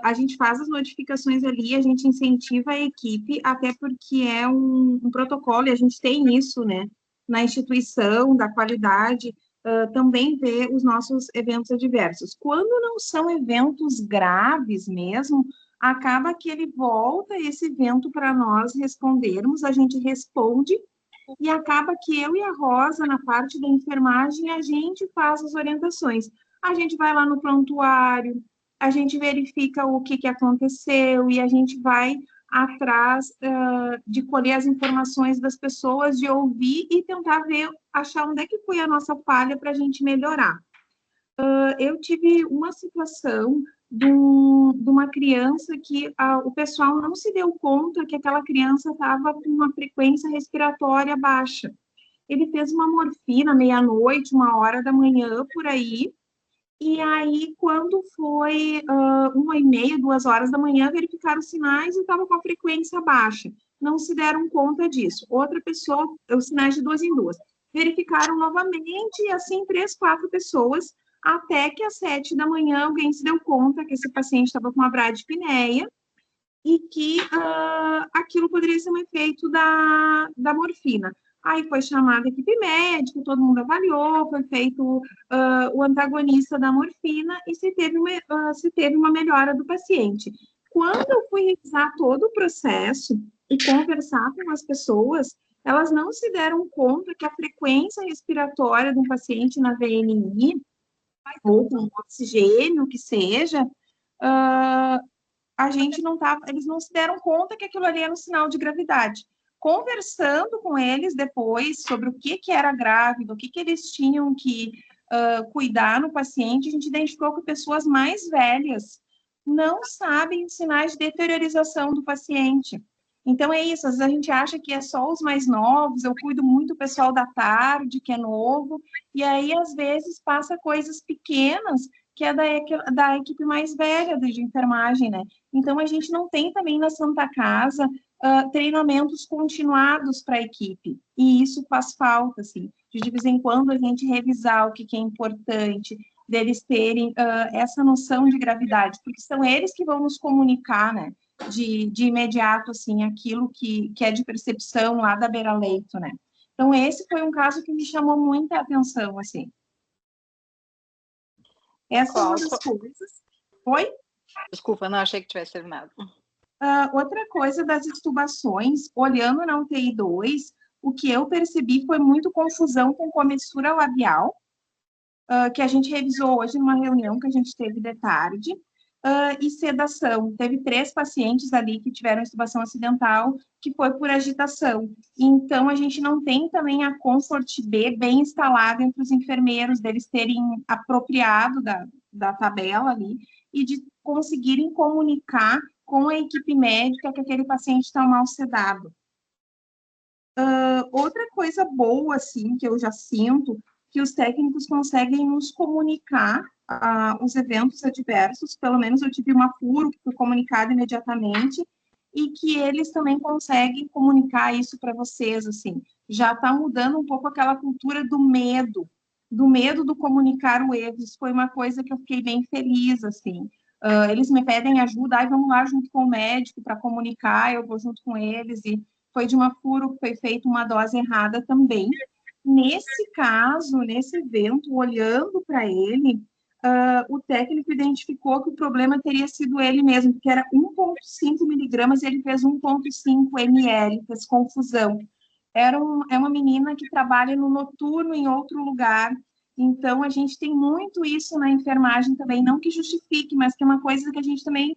S10: A gente faz as notificações ali, a gente incentiva a equipe, até porque é um protocolo, e a gente tem isso, né? Na instituição, da qualidade, também ver os nossos eventos adversos. Quando não são eventos graves mesmo, acaba que ele volta esse evento para nós respondermos, a gente responde, e acaba que eu e a Rosa, na parte da enfermagem, a gente faz as orientações. A gente vai lá no prontuário, a gente verifica o que aconteceu, e a gente vai atrás de colher as informações das pessoas, de ouvir e tentar achar onde é que foi a nossa falha para a gente melhorar. Eu tive uma situação de uma criança que o pessoal não se deu conta que aquela criança estava com uma frequência respiratória baixa. Ele fez uma morfina meia-noite, 1h da manhã, por aí, e aí, quando foi 1h30, 2h da manhã, verificaram os sinais e estava com a frequência baixa. Não se deram conta disso. Outra pessoa, os sinais de 2 em 2. Verificaram novamente, e assim, 3, 4 pessoas, até que às 7 da manhã alguém se deu conta que esse paciente estava com uma bradipneia e que aquilo poderia ser um efeito da morfina. Aí foi chamada a equipe médica, todo mundo avaliou, foi feito o antagonista da morfina e se teve uma melhora do paciente. Quando eu fui revisar todo o processo e conversar com as pessoas, elas não se deram conta que a frequência respiratória do paciente na VNI, ou com oxigênio, que seja, a gente não estava, eles não se deram conta que aquilo ali era um sinal de gravidade. Conversando com eles depois sobre o que era grave, do que eles tinham que cuidar no paciente, a gente identificou que pessoas mais velhas não sabem os sinais de deteriorização do paciente. Então, é isso, às vezes a gente acha que é só os mais novos, eu cuido muito do pessoal da tarde, que é novo, e aí, às vezes, passa coisas pequenas que é da equipe mais velha de enfermagem, né? Então, a gente não tem também na Santa Casa treinamentos continuados para a equipe, e isso faz falta, assim, de vez em quando a gente revisar o que é importante, deles terem essa noção de gravidade, porque são eles que vão nos comunicar, né? De imediato, assim, aquilo que é de percepção lá da beira-leito, né? Então, esse foi um caso que me chamou muita atenção, assim. Essa é uma das coisas. Oi?
S6: Desculpa, não achei que tivesse terminado.
S10: Outra coisa das extubações, olhando na UTI 2, o que eu percebi foi muito confusão com comissura labial, que a gente revisou hoje numa reunião que a gente teve de tarde, e sedação. Teve 3 pacientes ali que tiveram extubação acidental, que foi por agitação. Então, a gente não tem também a Comfort B bem instalada entre os enfermeiros, deles terem apropriado da tabela ali, e de conseguirem comunicar com a equipe médica que aquele paciente está mal sedado. Outra coisa boa, assim, que eu já sinto, que os técnicos conseguem nos comunicar os eventos adversos, pelo menos eu tive uma furo que foi comunicada imediatamente, e que eles também conseguem comunicar isso para vocês, assim, já está mudando um pouco aquela cultura do medo do comunicar o erro. Isso foi uma coisa que eu fiquei bem feliz, assim. Eles me pedem ajuda, vamos lá junto com o médico para comunicar, eu vou junto com eles, e foi de uma furo que foi feita uma dose errada também. Nesse caso, nesse evento, olhando para ele, o técnico identificou que o problema teria sido ele mesmo, porque era 1,5 miligramas e ele fez 1,5 ml, fez confusão. É uma menina que trabalha no noturno em outro lugar, então a gente tem muito isso na enfermagem também, não que justifique, mas que é uma coisa que a gente também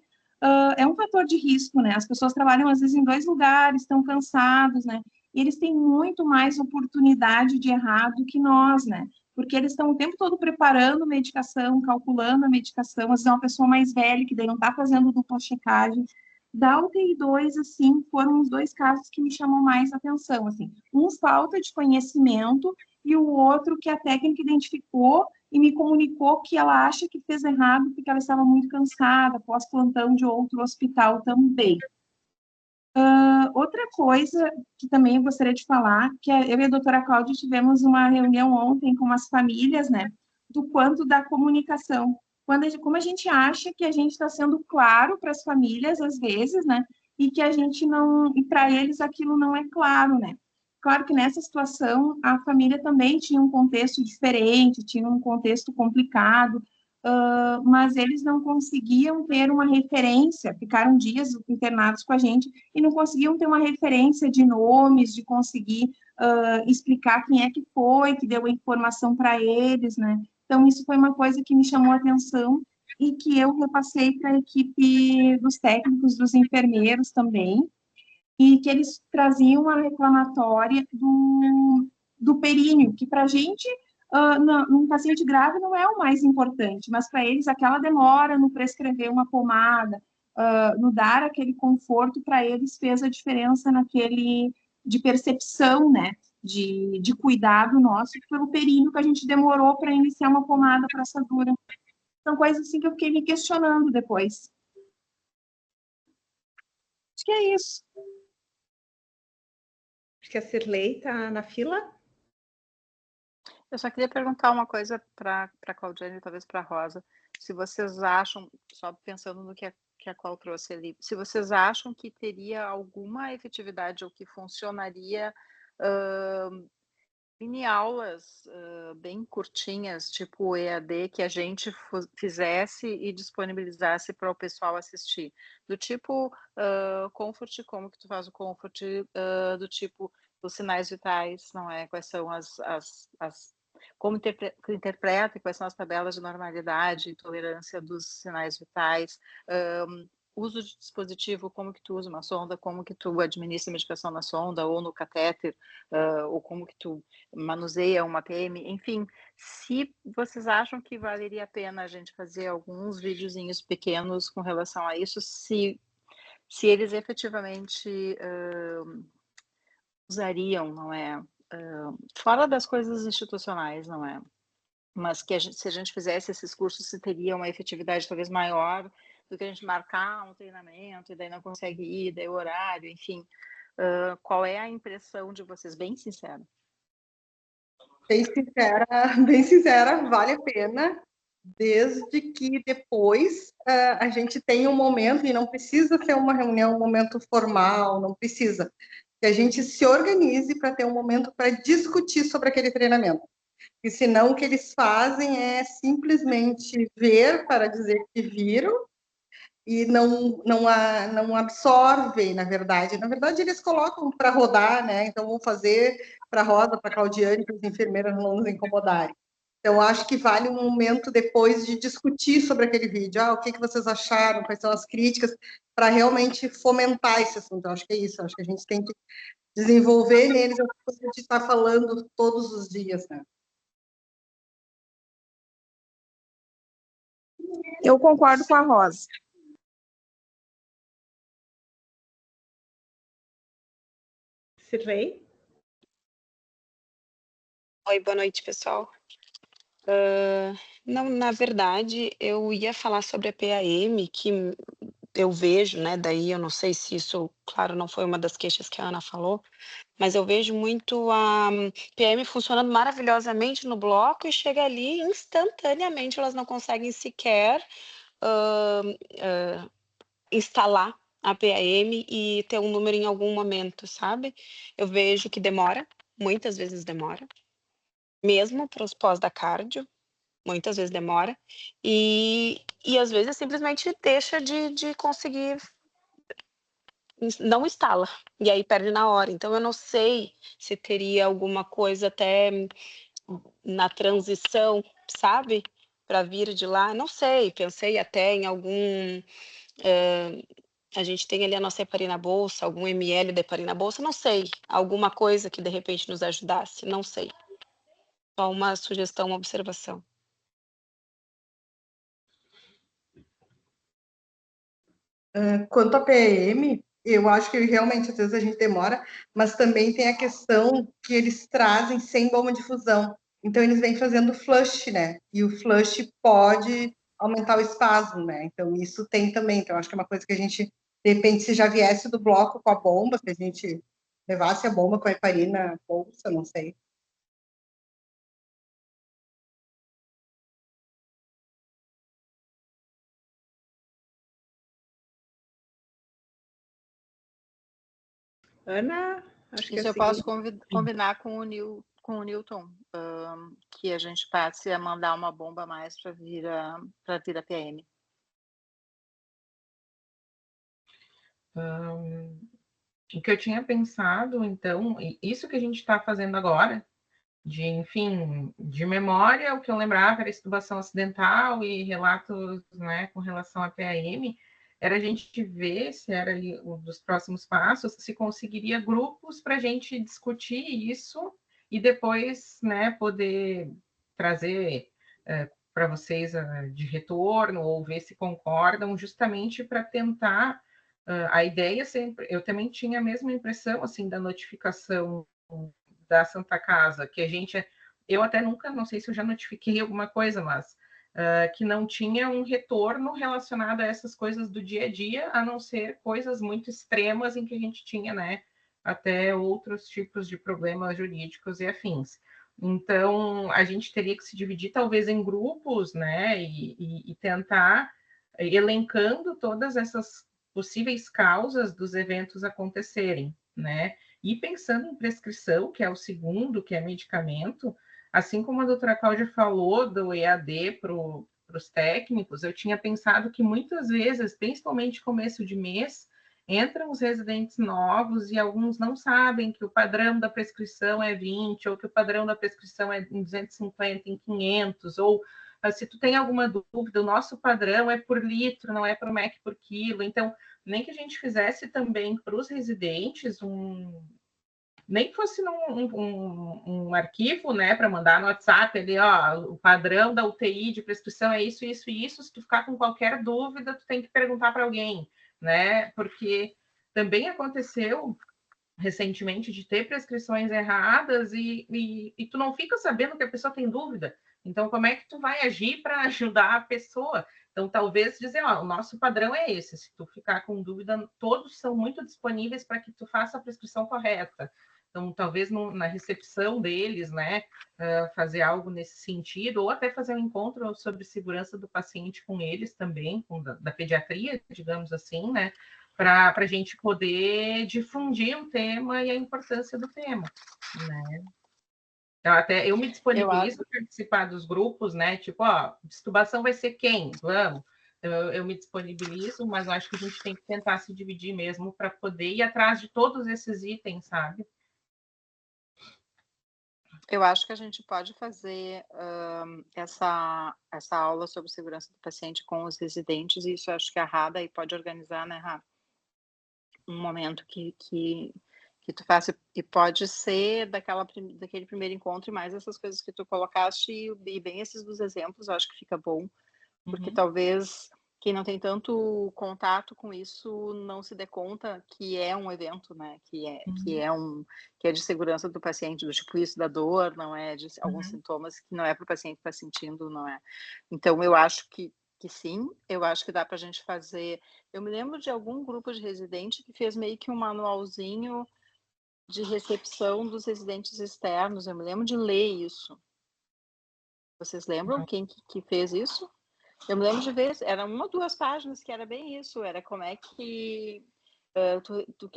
S10: é um fator de risco, né? As pessoas trabalham às vezes em 2 lugares, estão cansados, né? E eles têm muito mais oportunidade de errar do que nós, né? Porque eles estão o tempo todo preparando medicação, calculando a medicação, às vezes é uma pessoa mais velha, que daí não está fazendo dupla checagem. Da UTI 2, assim, foram os 2 casos que me chamam mais atenção, assim. Um, falta de conhecimento, e o outro que a técnica identificou e me comunicou que ela acha que fez errado porque ela estava muito cansada, pós-plantão de outro hospital também. Outra coisa que também eu gostaria de falar, que eu e a doutora Cláudia tivemos uma reunião ontem com as famílias, né, do quanto da comunicação. Como a gente acha que a gente está sendo claro para as famílias, às vezes, né, e que a gente não, e para eles aquilo não é claro, né. Claro que nessa situação a família também tinha um contexto diferente, tinha um contexto complicado, mas eles não conseguiam ter uma referência, ficaram dias internados com a gente e não conseguiam ter uma referência de nomes, de conseguir explicar quem é que foi, que deu a informação para eles, né? Então, isso foi uma coisa que me chamou a atenção e que eu repassei para a equipe dos técnicos, dos enfermeiros também, e que eles traziam a reclamatória do períneo, que para a gente, num paciente grave, não é o mais importante, mas para eles aquela demora no prescrever uma pomada, no dar aquele conforto, para eles fez a diferença naquele, de percepção, né, de cuidado nosso pelo períneo que a gente demorou para iniciar uma pomada para assadura. São coisas assim que eu fiquei me questionando depois. Acho que é isso.
S1: Acho que a Cirlei está na fila.
S6: Eu só queria perguntar uma coisa para a Claudiane e talvez para a Rosa. Se vocês acham, só pensando no que a Cláudia trouxe ali, se vocês acham que teria alguma efetividade ou que funcionaria mini aulas bem curtinhas, tipo EAD, que a gente fizesse e disponibilizasse para o pessoal assistir. Do tipo Comfort, como que tu faz o Comfort, do tipo os sinais vitais, não é? Quais são como interpreta, quais são as tabelas de normalidade e tolerância dos sinais vitais, uso de dispositivo, como que tu usa uma sonda, como que tu administra a medicação na sonda ou no catéter, ou como que tu manuseia uma PM, enfim, se vocês acham que valeria a pena a gente fazer alguns videozinhos pequenos com relação a isso, se eles efetivamente usariam, não é? Fora das coisas institucionais, não é? Mas que se a gente fizesse esses cursos, se teria uma efetividade talvez maior do que a gente marcar um treinamento e daí não consegue ir, daí o horário, enfim. Qual é a impressão de vocês? Bem sincera.
S8: Bem sincera, vale a pena, desde que depois a gente tenha um momento, e não precisa ser uma reunião, um momento formal, não precisa. que a gente se organize para ter um momento para discutir sobre aquele treinamento. E senão o que eles fazem é simplesmente ver para dizer que viram e não absorvem, na verdade. Na verdade, eles colocam para rodar, né? Então, vão fazer para a Rosa, para a Claudiane, para as enfermeiras não nos incomodarem. Então, acho que vale um momento depois de discutir sobre aquele vídeo. O que vocês acharam, quais são as críticas, para realmente fomentar esse assunto. Acho que é isso, acho que a gente tem que desenvolver neles a coisa de estar falando todos os dias, né?
S10: Eu concordo com a Rosa.
S1: Cirlei?
S11: Oi, boa noite, pessoal. Não, na verdade, eu ia falar sobre a PAM, que eu vejo, né, daí eu não sei se isso, claro, não foi uma das queixas que a Ana falou, mas eu vejo muito a PM funcionando maravilhosamente no bloco e chega ali instantaneamente, elas não conseguem sequer instalar a PAM e ter um número em algum momento, sabe? Eu vejo que demora, muitas vezes demora, mesmo para os pós da cardio, muitas vezes demora, e às vezes simplesmente deixa de conseguir, não instala, e aí perde na hora. Então eu não sei se teria alguma coisa até na transição, sabe? Para vir de lá, não sei, pensei até em algum... a gente tem ali a nossa heparina bolsa, algum ml da heparina bolsa, não sei, alguma coisa que de repente nos ajudasse, não sei. Só uma sugestão, uma observação.
S8: Quanto à PM, eu acho que realmente às vezes a gente demora, mas também tem a questão que eles trazem sem bomba de fusão. Então eles vêm fazendo flush, né? E o flush pode aumentar o espasmo, né? Então isso tem também. Então acho que é uma coisa que a gente, de repente, se já viesse do bloco com a bomba, se a gente levasse a bomba com a heparina bolsa, não sei.
S1: Ana, acho que
S6: isso eu posso combinar com o Newton, que a gente passe a mandar uma bomba a mais para vir a PM.
S2: O que eu tinha pensado, então, isso que a gente está fazendo agora, enfim, de memória, o que eu lembrava era extubação acidental e relatos, né, com relação à PAM, era a gente ver se era ali um dos próximos passos, se conseguiria grupos para a gente discutir isso e depois, né, poder trazer para vocês de retorno ou ver se concordam, justamente para tentar a ideia sempre. Eu também tinha a mesma impressão assim da notificação da Santa Casa, que a gente, eu até nunca, não sei se eu já notifiquei alguma coisa, mas que não tinha um retorno relacionado a essas coisas do dia a dia, a não ser coisas muito extremas em que a gente tinha, né, até outros tipos de problemas jurídicos e afins. Então, a gente teria que se dividir talvez em grupos, né, e tentar elencando todas essas possíveis causas dos eventos acontecerem, né? E pensando em prescrição, que é o segundo, que é medicamento, assim como a doutora Cláudia falou do EAD para os técnicos, eu tinha pensado que muitas vezes, principalmente começo de mês, entram os residentes novos e alguns não sabem que o padrão da prescrição é 20, ou que o padrão da prescrição é em 250, em 500, ou se tu tem alguma dúvida, o nosso padrão é por litro, não é por MEC por quilo. Então, nem que a gente fizesse também para os residentes nem que fosse um arquivo, né, para mandar no WhatsApp ali, ó, o padrão da UTI de prescrição é isso, isso e isso. Se tu ficar com qualquer dúvida, tu tem que perguntar para alguém, né? Porque também aconteceu recentemente de ter prescrições erradas e tu não fica sabendo que a pessoa tem dúvida. Então, como é que tu vai agir para ajudar a pessoa? Então, talvez dizer, ó, o nosso padrão é esse. Se tu ficar com dúvida, todos são muito disponíveis para que tu faça a prescrição correta. Então, talvez na recepção deles, né, fazer algo nesse sentido, ou até fazer um encontro sobre segurança do paciente com eles também, da pediatria, digamos assim, né, para a gente poder difundir o tema e a importância do tema, né? Então, até eu me disponibilizo a participar dos grupos, né? Tipo, ó, distribuição vai ser quem? Vamos. Eu me disponibilizo, mas eu acho que a gente tem que tentar se dividir mesmo para poder ir atrás de todos esses itens, sabe?
S6: Eu acho que a gente pode fazer essa aula sobre segurança do paciente com os residentes, e isso eu acho que a Rada aí pode organizar, né, Rada? Um momento que tu faça, e pode ser daquele primeiro encontro, e mais essas coisas que tu colocaste, e bem esses dos exemplos, eu acho que fica bom, porque talvez quem não tem tanto contato com isso não se dê conta que é um evento, né? Que é de segurança do paciente, do tipo isso da dor, não é de alguns sintomas que não é para o paciente estar sentindo, não é? Então eu acho que sim, eu acho que dá para a gente fazer. Eu me lembro de algum grupo de residente que fez meio que um manualzinho de recepção dos residentes externos. Eu me lembro de ler isso. Vocês lembram quem que fez isso? Eu me lembro de ver, era 1 ou 2 páginas que era bem isso, era como é que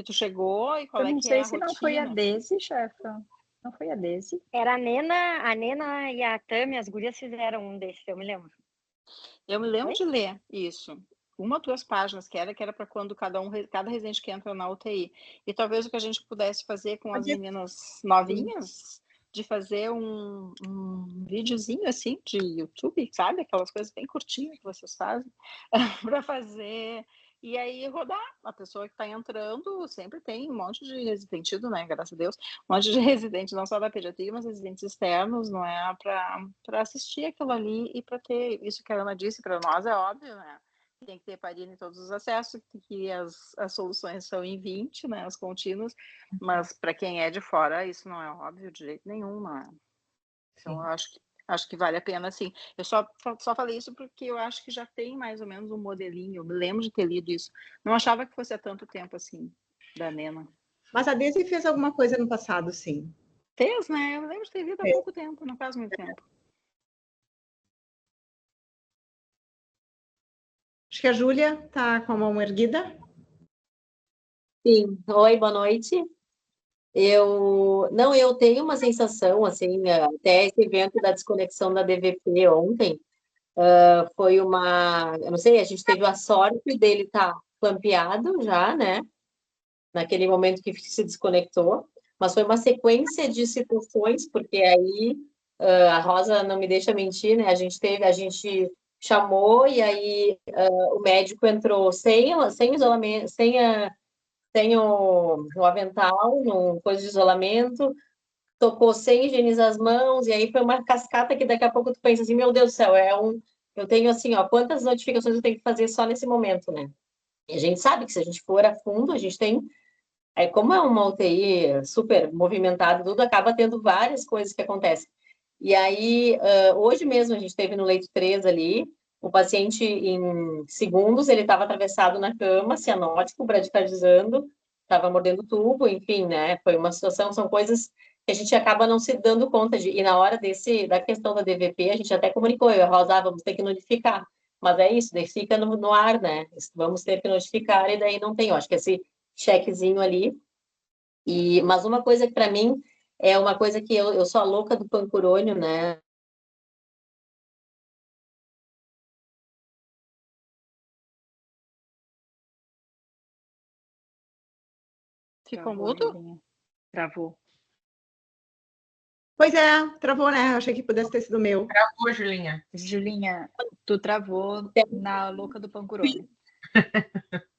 S6: tu chegou e qual é que é a rotina.
S9: Eu não sei se não foi a Desi, chefa. Não foi a Desi?
S7: Era a Nena e a Tami, as gurias fizeram um desses, eu me lembro.
S6: Eu me lembro de ler isso. 1 ou 2 páginas que era para quando cada residente que entra na UTI. E talvez o que a gente pudesse fazer com as meninas novinhas, de fazer um videozinho assim de YouTube, sabe? Aquelas coisas bem curtinhas que vocês fazem, para fazer. E aí rodar. A pessoa que está entrando sempre tem um monte de residente, né? Graças a Deus. Um monte de residentes, não só da pediatria, mas residentes externos, não é? Para assistir aquilo ali e para ter isso que a Ana disse, para nós é óbvio, né? Tem que ter parina em todos os acessos, que as soluções são em 20, né, as contínuas, mas para quem é de fora, isso não é óbvio de jeito nenhum, não é? Então, eu acho que vale a pena, sim. Eu só falei isso porque eu acho que já tem mais ou menos um modelinho, eu me lembro de ter lido isso. Não achava que fosse há tanto tempo assim, da Nena.
S1: Mas a Daisy fez alguma coisa no passado, sim.
S6: Fez, né? Eu lembro de ter lido há pouco tempo, não faz muito tempo.
S1: Acho que a Júlia está com a mão erguida.
S12: Sim. Oi, boa noite. Eu tenho uma sensação, assim, até esse evento da desconexão da DVP ontem, foi eu não sei, a gente teve a sorte dele estar clampeado já, né, naquele momento que se desconectou, mas foi uma sequência de situações, porque aí, a Rosa não me deixa mentir, né, a gente chamou e aí o médico entrou sem isolamento, sem o avental, no coisa de isolamento, tocou sem higienizar as mãos, e aí foi uma cascata que daqui a pouco tu pensa assim, meu Deus do céu, eu tenho assim, ó, quantas notificações eu tenho que fazer só nesse momento, né? E a gente sabe que se a gente for a fundo, a gente tem, aí como é uma UTI super movimentada, tudo acaba tendo várias coisas que acontecem. E aí, hoje mesmo, a gente teve no leito 3 ali, o paciente, em segundos, ele estava atravessado na cama, cianótico, bradicardizando, estava mordendo o tubo, enfim, né? Foi uma situação, são coisas que a gente acaba não se dando conta de. E na hora da questão da DVP, a gente até comunicou, eu e a Rosa, vamos ter que notificar. Mas é isso, daí fica no ar, né? Vamos ter que notificar, e daí não tem, eu acho que esse chequezinho ali. Mas uma coisa que, para mim, é uma coisa que eu sou a louca do pancurônio, né?
S6: Ficou mudo?
S9: Travou.
S1: Pois é, travou, né? Eu achei que pudesse ter sido meu.
S2: Travou, Julinha.
S9: Julinha, tu travou na louca do pancurônio.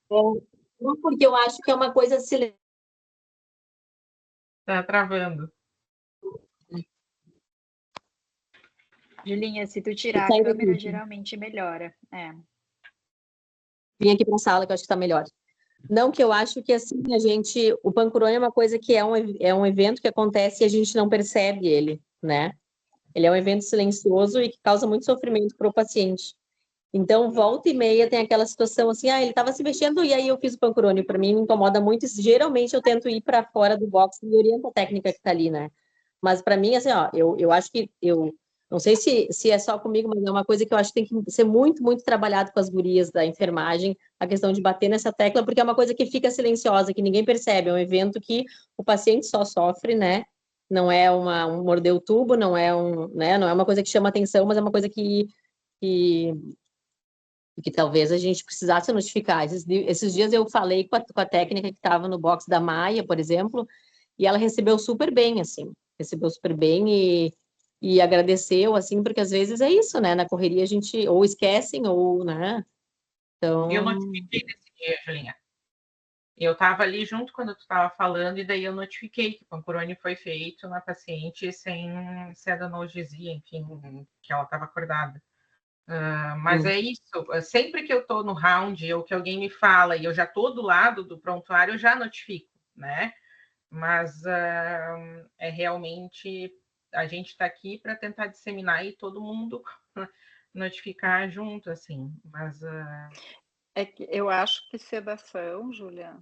S12: Porque eu acho que é uma coisa silenciosa.
S2: Tá travando.
S9: Julinha, se tu tirar a câmera, geralmente melhora.
S12: Vim aqui para a sala, que eu acho que está melhor. Não que eu acho que, assim, o pancurônio é uma coisa que é um evento que acontece e a gente não percebe ele, né? Ele é um evento silencioso e que causa muito sofrimento para o paciente. Então, volta e meia tem aquela situação assim, ele estava se mexendo e aí eu fiz o pancurônio. Para mim, me incomoda muito. Geralmente, eu tento ir para fora do box e oriento a técnica que está ali, né? Mas, para mim, assim, ó, eu acho que Não sei se é só comigo, mas é uma coisa que eu acho que tem que ser muito, muito trabalhado com as gurias da enfermagem, a questão de bater nessa tecla, porque é uma coisa que fica silenciosa, que ninguém percebe, é um evento que o paciente só sofre, né? Não é um morder o tubo, não é né? Não é uma coisa que chama atenção, mas é uma coisa que talvez a gente precisasse notificar. Esses dias eu falei com a técnica que estava no box da Maia, por exemplo, e ela recebeu super bem, assim, e agradeceu, assim, porque às vezes é isso, né? Na correria a gente ou esquecem ou, né? Então...
S2: Eu notifiquei nesse dia, Julinha. Eu estava ali junto quando tu estava falando, e daí eu notifiquei que o pancurone foi feito na paciente sem analgesia, enfim, que ela estava acordada. Mas é isso, sempre que eu estou no round, ou que alguém me fala, e eu já estou do lado do prontuário, eu já notifico, né? Mas é realmente, a gente está aqui para tentar disseminar e todo mundo notificar junto, assim, mas...
S6: É que eu acho que sedação, Julia,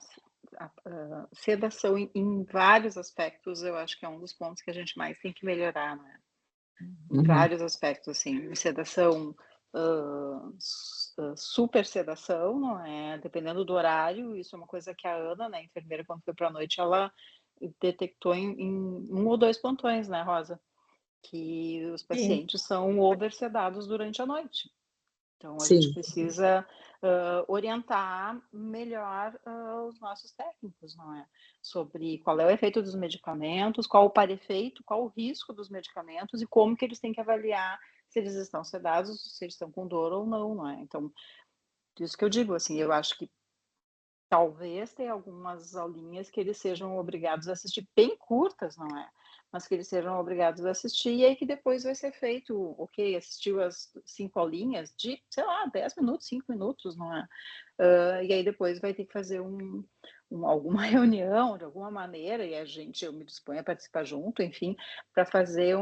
S6: sedação em vários aspectos, eu acho que é um dos pontos que a gente mais tem que melhorar, né? Em vários aspectos, assim, sedação, super sedação, não é? Dependendo do horário, isso é uma coisa que a Ana, né, enfermeira, quando foi para a noite, ela detectou em 1 ou 2 plantões, né, Rosa? Que os pacientes são oversedados durante a noite. Então, a gente precisa orientar melhor os nossos técnicos, não é? Sobre qual é o efeito dos medicamentos, qual o parefeito, qual o risco dos medicamentos e como que eles têm que avaliar se eles estão sedados, se eles estão com dor ou não é? Então, isso que eu digo, assim, eu acho que talvez tenha algumas aulinhas que eles sejam obrigados a assistir, bem curtas, não é? Mas que eles sejam obrigados a assistir, e aí que depois vai ser feito, ok, assistiu as 5 aulinhas de, sei lá, 10 minutos, 5 minutos, não é? E aí depois vai ter que fazer alguma reunião, de alguma maneira, e eu me disponho a participar junto, enfim, para fazer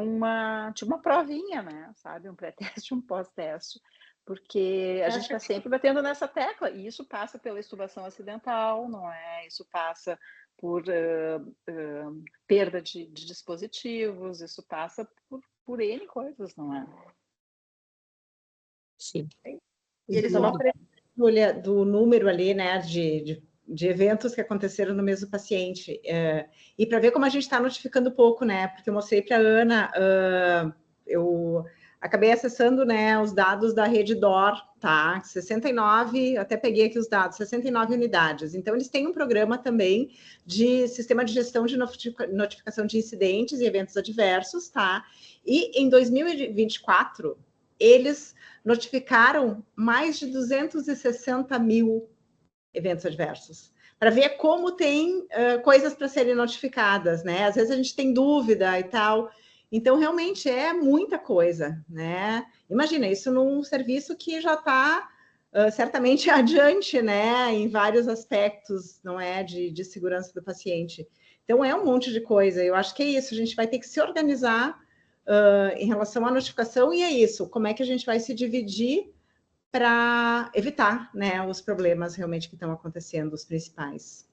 S6: tipo uma provinha, né, sabe? Um pré-teste, um pós-teste, porque a gente está sempre batendo nessa tecla, e isso passa pela extubação acidental, não é? Isso passa por perda de dispositivos, isso passa por N coisas, não é?
S12: Sim.
S1: E eles estão Julia, do número ali, né, de eventos que aconteceram no mesmo paciente, e para ver como a gente está notificando pouco, né, porque eu mostrei para a Ana, eu acabei acessando, né, os dados da rede DOR, tá? 69, até peguei aqui os dados, 69 unidades. Então, eles têm um programa também de sistema de gestão de notificação de incidentes e eventos adversos, tá? E em 2024, eles notificaram mais de 260 mil eventos adversos, para ver como tem coisas para serem notificadas, né? Às vezes a gente tem dúvida e tal. Então, realmente é muita coisa, né? Imagina, isso num serviço que já está certamente adiante, né? Em vários aspectos, não é? De segurança do paciente. Então, é um monte de coisa. Eu acho que é isso, a gente vai ter que se organizar em relação à notificação, e é isso, como é que a gente vai se dividir para evitar, né, os problemas realmente que estão acontecendo, os principais.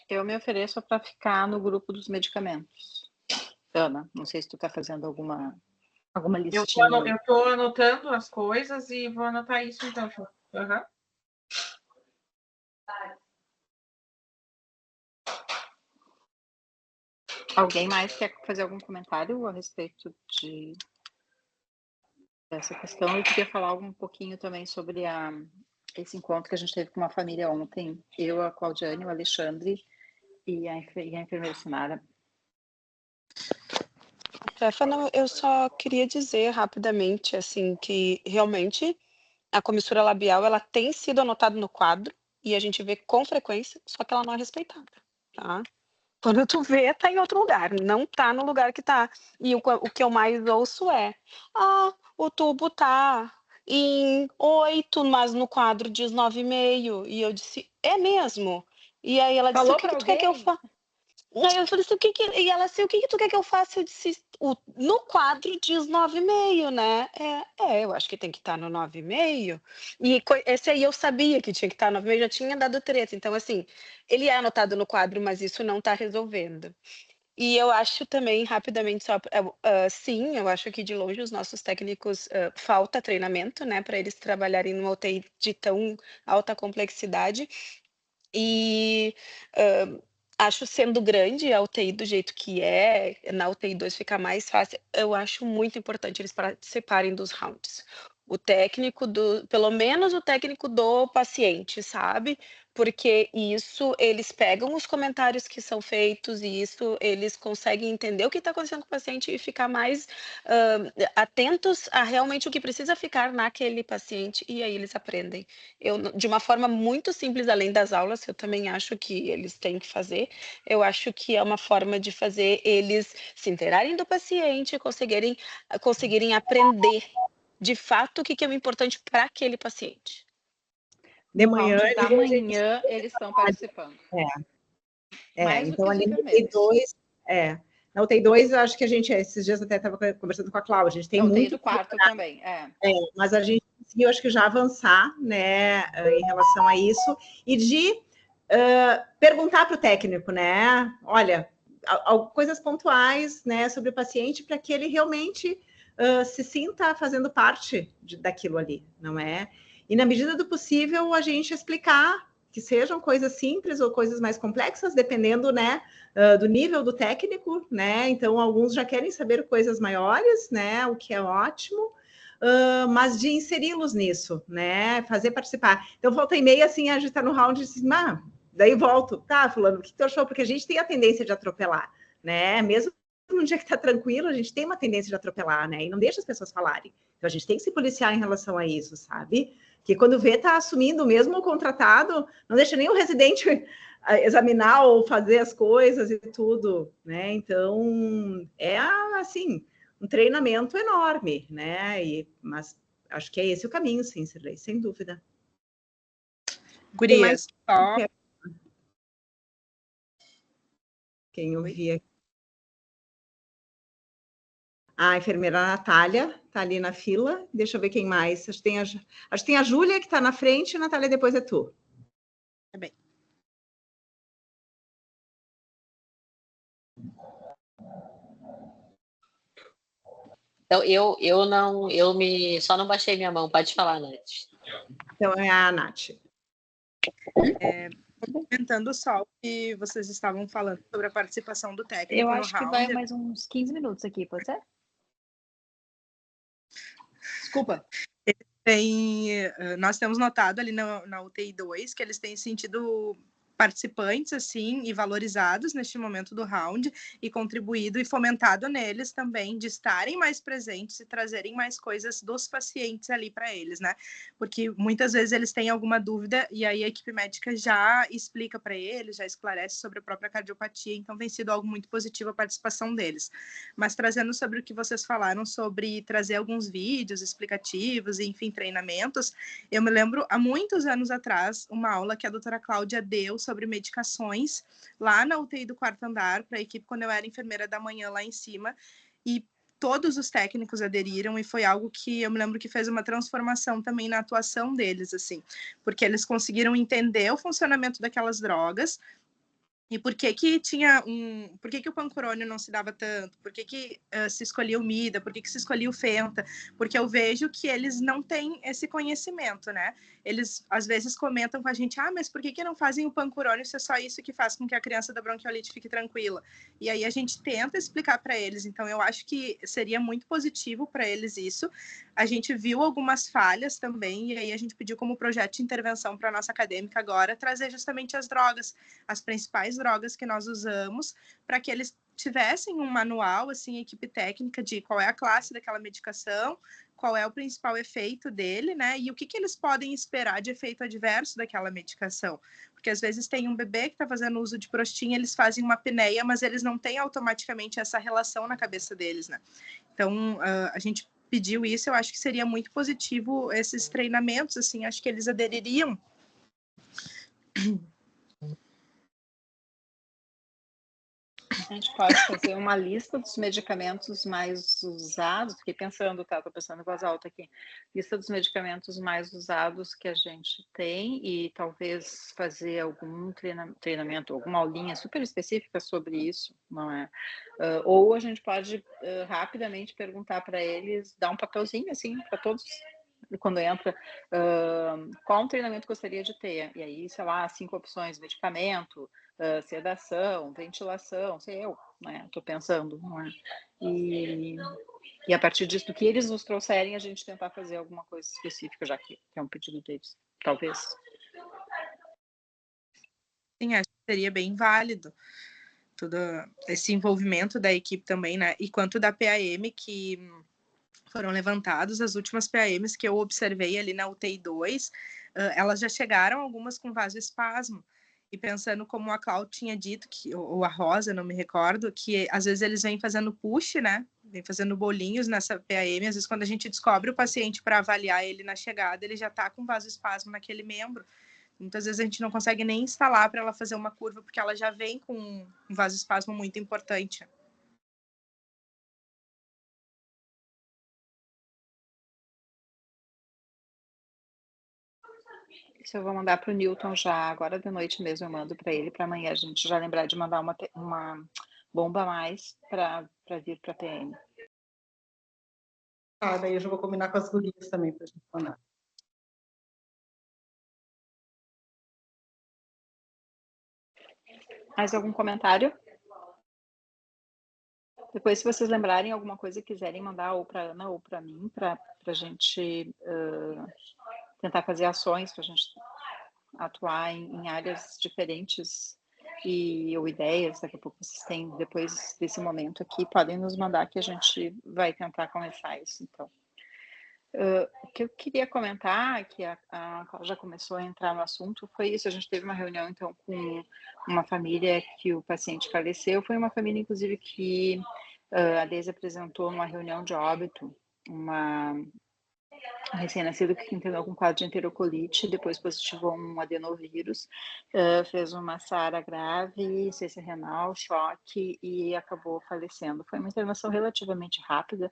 S6: Eu me ofereço para ficar no grupo dos medicamentos. Ana, não sei se tu está fazendo alguma listinha.
S2: Eu estou anotando as coisas e vou anotar isso então.
S6: Alguém mais quer fazer algum comentário a respeito dessa questão? Eu queria falar um pouquinho também sobre esse encontro que a gente teve com uma família ontem. Eu, a Claudiane, o Alexandre e a enfermeira Sinara.
S11: Stefano, eu só queria dizer rapidamente, assim, que realmente a comissura labial, ela tem sido anotada no quadro e a gente vê com frequência, só que ela não é respeitada, tá? Quando tu vê, tá em outro lugar, não tá no lugar que tá. E o que eu mais ouço é, o tubo tá em 8, mas no quadro diz 9,5. E eu disse, é mesmo? E aí ela disse, o que tu quer que eu faça? Aí eu falei assim, e ela assim, o que tu quer que eu faça? Eu disse, no quadro diz 9,5, né? Eu acho que tem que estar no 9,5. E esse aí eu sabia que tinha que estar no 9,5, já tinha dado treta. Então, assim, ele é anotado no quadro, mas isso não está resolvendo. E eu acho também, rapidamente, sim, eu acho que de longe os nossos técnicos falta treinamento, né, para eles trabalharem numa UTI de tão alta complexidade. E acho, sendo grande a UTI do jeito que é, na UTI 2 fica mais fácil, eu acho muito importante eles participarem dos rounds. O técnico pelo menos o técnico do paciente, sabe? Porque isso, eles pegam os comentários que são feitos e isso eles conseguem entender o que está acontecendo com o paciente e ficar mais atentos a realmente o que precisa ficar naquele paciente, e aí eles aprendem. De uma forma muito simples, além das aulas, eu também acho que eles têm que fazer, eu acho que é uma forma de fazer eles se inteirarem do paciente, conseguirem aprender de fato o que é o importante para aquele paciente.
S6: De manhã, eles estão participando.
S1: Então ali na UTI 2, na UTI 2, eu acho que a gente, esses dias até estava conversando com a Cláudia, a gente tem muito...
S6: UTI do quarto também,
S1: mas a gente conseguiu, acho que já avançar, né, em relação a isso, e de perguntar para o técnico, né, olha, coisas pontuais, né, sobre o paciente, para que ele realmente se sinta fazendo parte daquilo ali, não é? E na medida do possível, a gente explicar que sejam coisas simples ou coisas mais complexas, dependendo, né, do nível do técnico, né? Então, alguns já querem saber coisas maiores, né? O que é ótimo, mas de inseri-los nisso, né? Fazer participar. Então, volta e meia, assim, a gente está no round, assim, daí volto, tá, fulano, o que tu achou? Porque a gente tem a tendência de atropelar, né? Mesmo num dia que está tranquilo, a gente tem uma tendência de atropelar, né? E não deixa as pessoas falarem. Então, a gente tem que se policiar em relação a isso, sabe? Que quando vê, está assumindo mesmo o contratado, não deixa nem o residente examinar ou fazer as coisas e tudo, né? Então, é, assim, um treinamento enorme, né? Mas acho que é esse o caminho, sim, Cirlei, sem dúvida.
S13: Gurias, só...
S1: Quem ouvia aqui? A enfermeira Natália está ali na fila. Deixa eu ver quem mais. Acho que tem a Júlia que está na frente, Natália, depois é tu.
S13: Tá bem.
S12: Então, só não baixei minha mão. Pode falar, Nath.
S1: Então, é a Nath.
S13: Comentando só o que vocês estavam falando sobre a participação do técnico
S9: no
S13: round.
S9: Eu acho que vai mais uns 15 minutos aqui, pode ser?
S13: Desculpa. Nós temos notado ali na UTI 2 que eles têm sentido participantes, assim, e valorizados neste momento do round, e contribuído e fomentado neles também de estarem mais presentes e trazerem mais coisas dos pacientes ali para eles, né? Porque muitas vezes eles têm alguma dúvida e aí a equipe médica já explica para eles, já esclarece sobre a própria cardiopatia, então tem sido algo muito positivo a participação deles. Mas trazendo sobre o que vocês falaram sobre trazer alguns vídeos explicativos e, enfim, treinamentos, eu me lembro, há muitos anos atrás, uma aula que a doutora Cláudia deu sobre medicações lá na UTI do quarto andar para a equipe quando eu era enfermeira da manhã lá em cima, e todos os técnicos aderiram e foi algo que eu me lembro que fez uma transformação também na atuação deles, assim, porque eles conseguiram entender o funcionamento daquelas drogas. E por que o pancurônio não se dava tanto? Por que se escolhia o MIDA? Por que se escolhia o Fenta? Porque eu vejo que eles não têm esse conhecimento, né? Eles, às vezes, comentam com a gente, mas por que não fazem o pancurônio se é só isso que faz com que a criança da bronquiolite fique tranquila? E aí a gente tenta explicar para eles. Então, eu acho que seria muito positivo para eles isso. A gente viu algumas falhas também, e aí a gente pediu como projeto de intervenção para a nossa acadêmica agora trazer justamente as drogas, as principais drogas que nós usamos, para que eles tivessem um manual, assim, equipe técnica de qual é a classe daquela medicação, qual é o principal efeito dele, né, e o que eles podem esperar de efeito adverso daquela medicação. Porque às vezes tem um bebê que está fazendo uso de Prostin, eles fazem uma apneia, mas eles não têm automaticamente essa relação na cabeça deles, né. Então, a gente pediu isso, eu acho que seria muito positivo esses treinamentos, assim, acho que eles adeririam.
S6: A gente pode fazer uma lista dos medicamentos mais usados. Fiquei pensando, tá? Estou pensando em voz alta aqui. Lista dos medicamentos mais usados que a gente tem e talvez fazer algum treinamento, alguma aulinha super específica sobre isso, não é? Ou a gente pode rapidamente perguntar para eles, dar um papelzinho assim para todos quando entra, qual um treinamento gostaria de ter? E aí, sei lá, 5 opções: medicamento, sedação, ventilação, sei eu, né? Estou pensando, não é? E a partir disso, do que eles nos trouxerem, a gente tentar fazer alguma coisa específica, já que é um pedido deles, talvez.
S13: Sim, acho que seria bem válido todo esse envolvimento da equipe também, né? E quanto da PAM, que foram levantados, as últimas PAMs que eu observei ali na UTI 2, elas já chegaram algumas com vasoespasmo. E pensando como a Cláudia tinha dito, ou a Rosa, não me recordo, que às vezes eles vêm fazendo push, né? Vêm fazendo bolinhos nessa PAM. Às vezes, quando a gente descobre o paciente para avaliar ele na chegada, ele já está com vasoespasmo naquele membro. Muitas vezes a gente não consegue nem instalar para ela fazer uma curva, porque ela já vem com um vasoespasmo muito importante.
S6: Isso eu vou mandar para o Newton já, agora de noite mesmo eu mando para ele, para amanhã a gente já lembrar de mandar uma bomba a mais para vir para a PM.
S8: Daí eu já vou combinar com as gurias também para a gente mandar.
S6: Mais algum comentário? Depois, se vocês lembrarem alguma coisa e quiserem mandar ou para a Ana ou para mim, para a gente tentar fazer ações, para a gente atuar em áreas diferentes ou ideias, daqui a pouco vocês têm, depois desse momento aqui, podem nos mandar que a gente vai tentar começar isso, então. O que eu queria comentar, que a Cláudia já começou a entrar no assunto, foi isso. A gente teve uma reunião, então, com uma família que o paciente faleceu. Foi uma família, inclusive, que a Deise apresentou numa reunião de óbito, uma recém-nascido que entrou com quadro de enterocolite, depois positivou um adenovírus, fez uma SARA grave, insuficiência renal, choque e acabou falecendo. Foi uma internação relativamente rápida,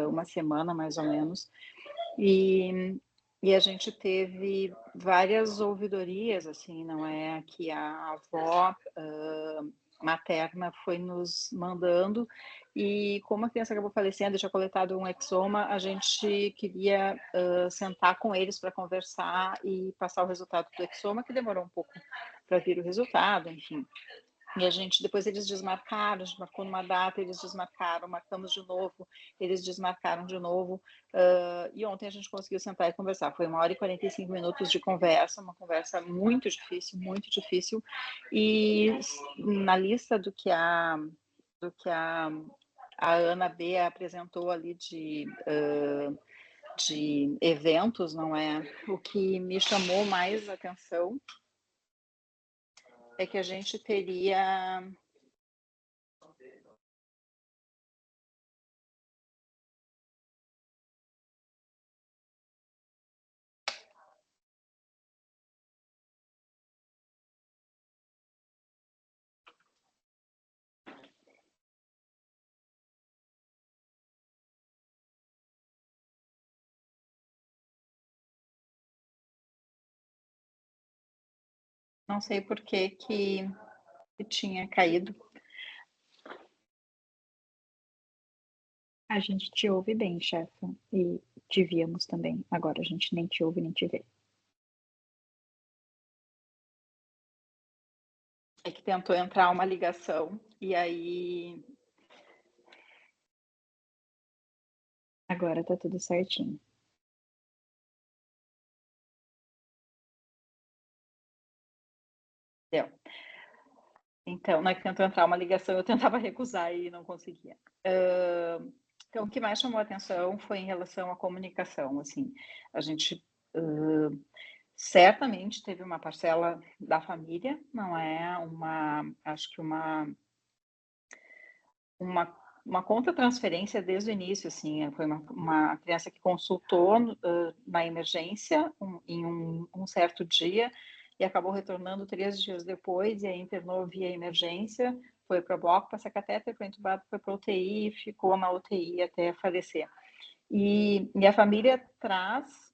S6: uma semana mais ou menos, e a gente teve várias ouvidorias, assim, não é? Que a avó materna foi nos mandando, e como a criança acabou falecendo, tinha coletado um exoma, a gente queria sentar com eles para conversar e passar o resultado do exoma, que demorou um pouco para vir o resultado, enfim. E a gente, depois eles desmarcaram, a gente marcou numa data, eles desmarcaram, marcamos de novo, eles desmarcaram de novo, e ontem a gente conseguiu sentar e conversar. Foi 1h45 de conversa, uma conversa muito difícil, e na lista do que a Ana B apresentou ali de eventos, não é? O que me chamou mais atenção é que a gente teria... Não sei por que tinha caído.
S9: A gente te ouve bem, chefa, e te víamos também. Agora a gente nem te ouve nem te vê.
S6: É que tentou entrar uma ligação e aí...
S9: Agora tá tudo certinho.
S6: Deu. Então, na que tentou entrar uma ligação, eu tentava recusar e não conseguia. Então, o que mais chamou a atenção foi em relação à comunicação. Assim, a gente certamente teve uma parcela da família, não é acho que uma contra-transferência desde o início, assim, foi uma criança que consultou na emergência em um certo dia e acabou retornando 3 dias depois, e aí internou via emergência, foi para bloco, passar catéter, foi entubado, foi para UTI, ficou na UTI até falecer. E a família traz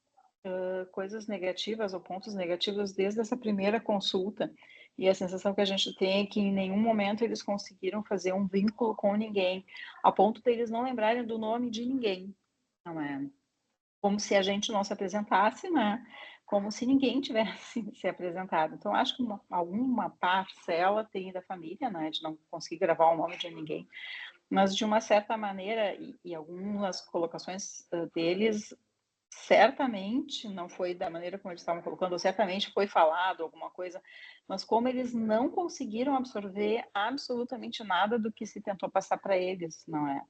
S6: coisas negativas ou pontos negativos desde essa primeira consulta. E a sensação que a gente tem é que em nenhum momento eles conseguiram fazer um vínculo com ninguém, a ponto de eles não lembrarem do nome de ninguém. Não é? Como se a gente não se apresentasse, né? Como se ninguém tivesse se apresentado. Então, acho que alguma parcela tem da família, né? De não conseguir gravar o nome de ninguém. Mas, de uma certa maneira, e algumas colocações deles, certamente não foi da maneira como eles estavam colocando, ou certamente foi falado alguma coisa, mas como eles não conseguiram absorver absolutamente nada do que se tentou passar para eles, não é?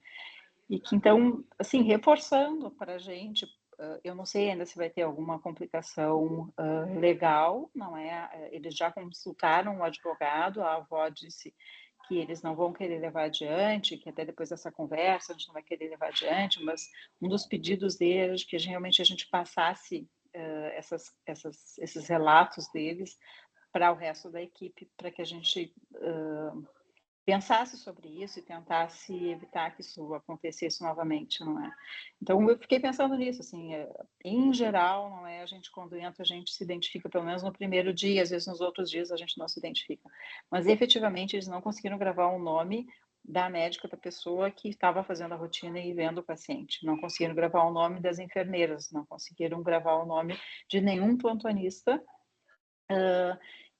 S6: E que, então, assim, reforçando para a gente, eu não sei ainda se vai ter alguma complicação legal, não é? Eles já consultaram o advogado, a avó disse que eles não vão querer levar adiante, que até depois dessa conversa a gente não vai querer levar adiante, mas um dos pedidos deles que realmente a gente passasse esses relatos deles para o resto da equipe, para que a gente pensasse sobre isso e tentasse evitar que isso acontecesse novamente, não é? Então, eu fiquei pensando nisso, assim, em geral, não é? A gente, quando entra, a gente se identifica, pelo menos no primeiro dia, às vezes nos outros dias a gente não se identifica. Mas, efetivamente, eles não conseguiram gravar o nome da médica, da pessoa que estava fazendo a rotina e vendo o paciente. Não conseguiram gravar o nome das enfermeiras, não conseguiram gravar o nome de nenhum plantonista,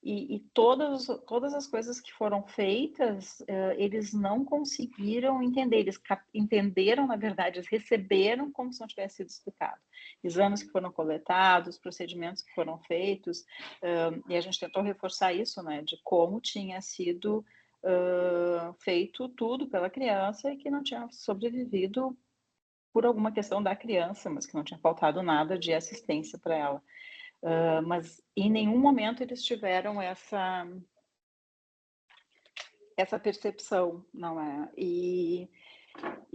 S6: e todas as coisas que foram feitas, eles não conseguiram entender, eles entenderam, na verdade, eles receberam como se não tivesse sido explicado. Exames que foram coletados, procedimentos que foram feitos, e a gente tentou reforçar isso, né, de como tinha sido feito tudo pela criança e que não tinha sobrevivido por alguma questão da criança, mas que não tinha faltado nada de assistência para ela. Mas em nenhum momento eles tiveram essa percepção, não é? E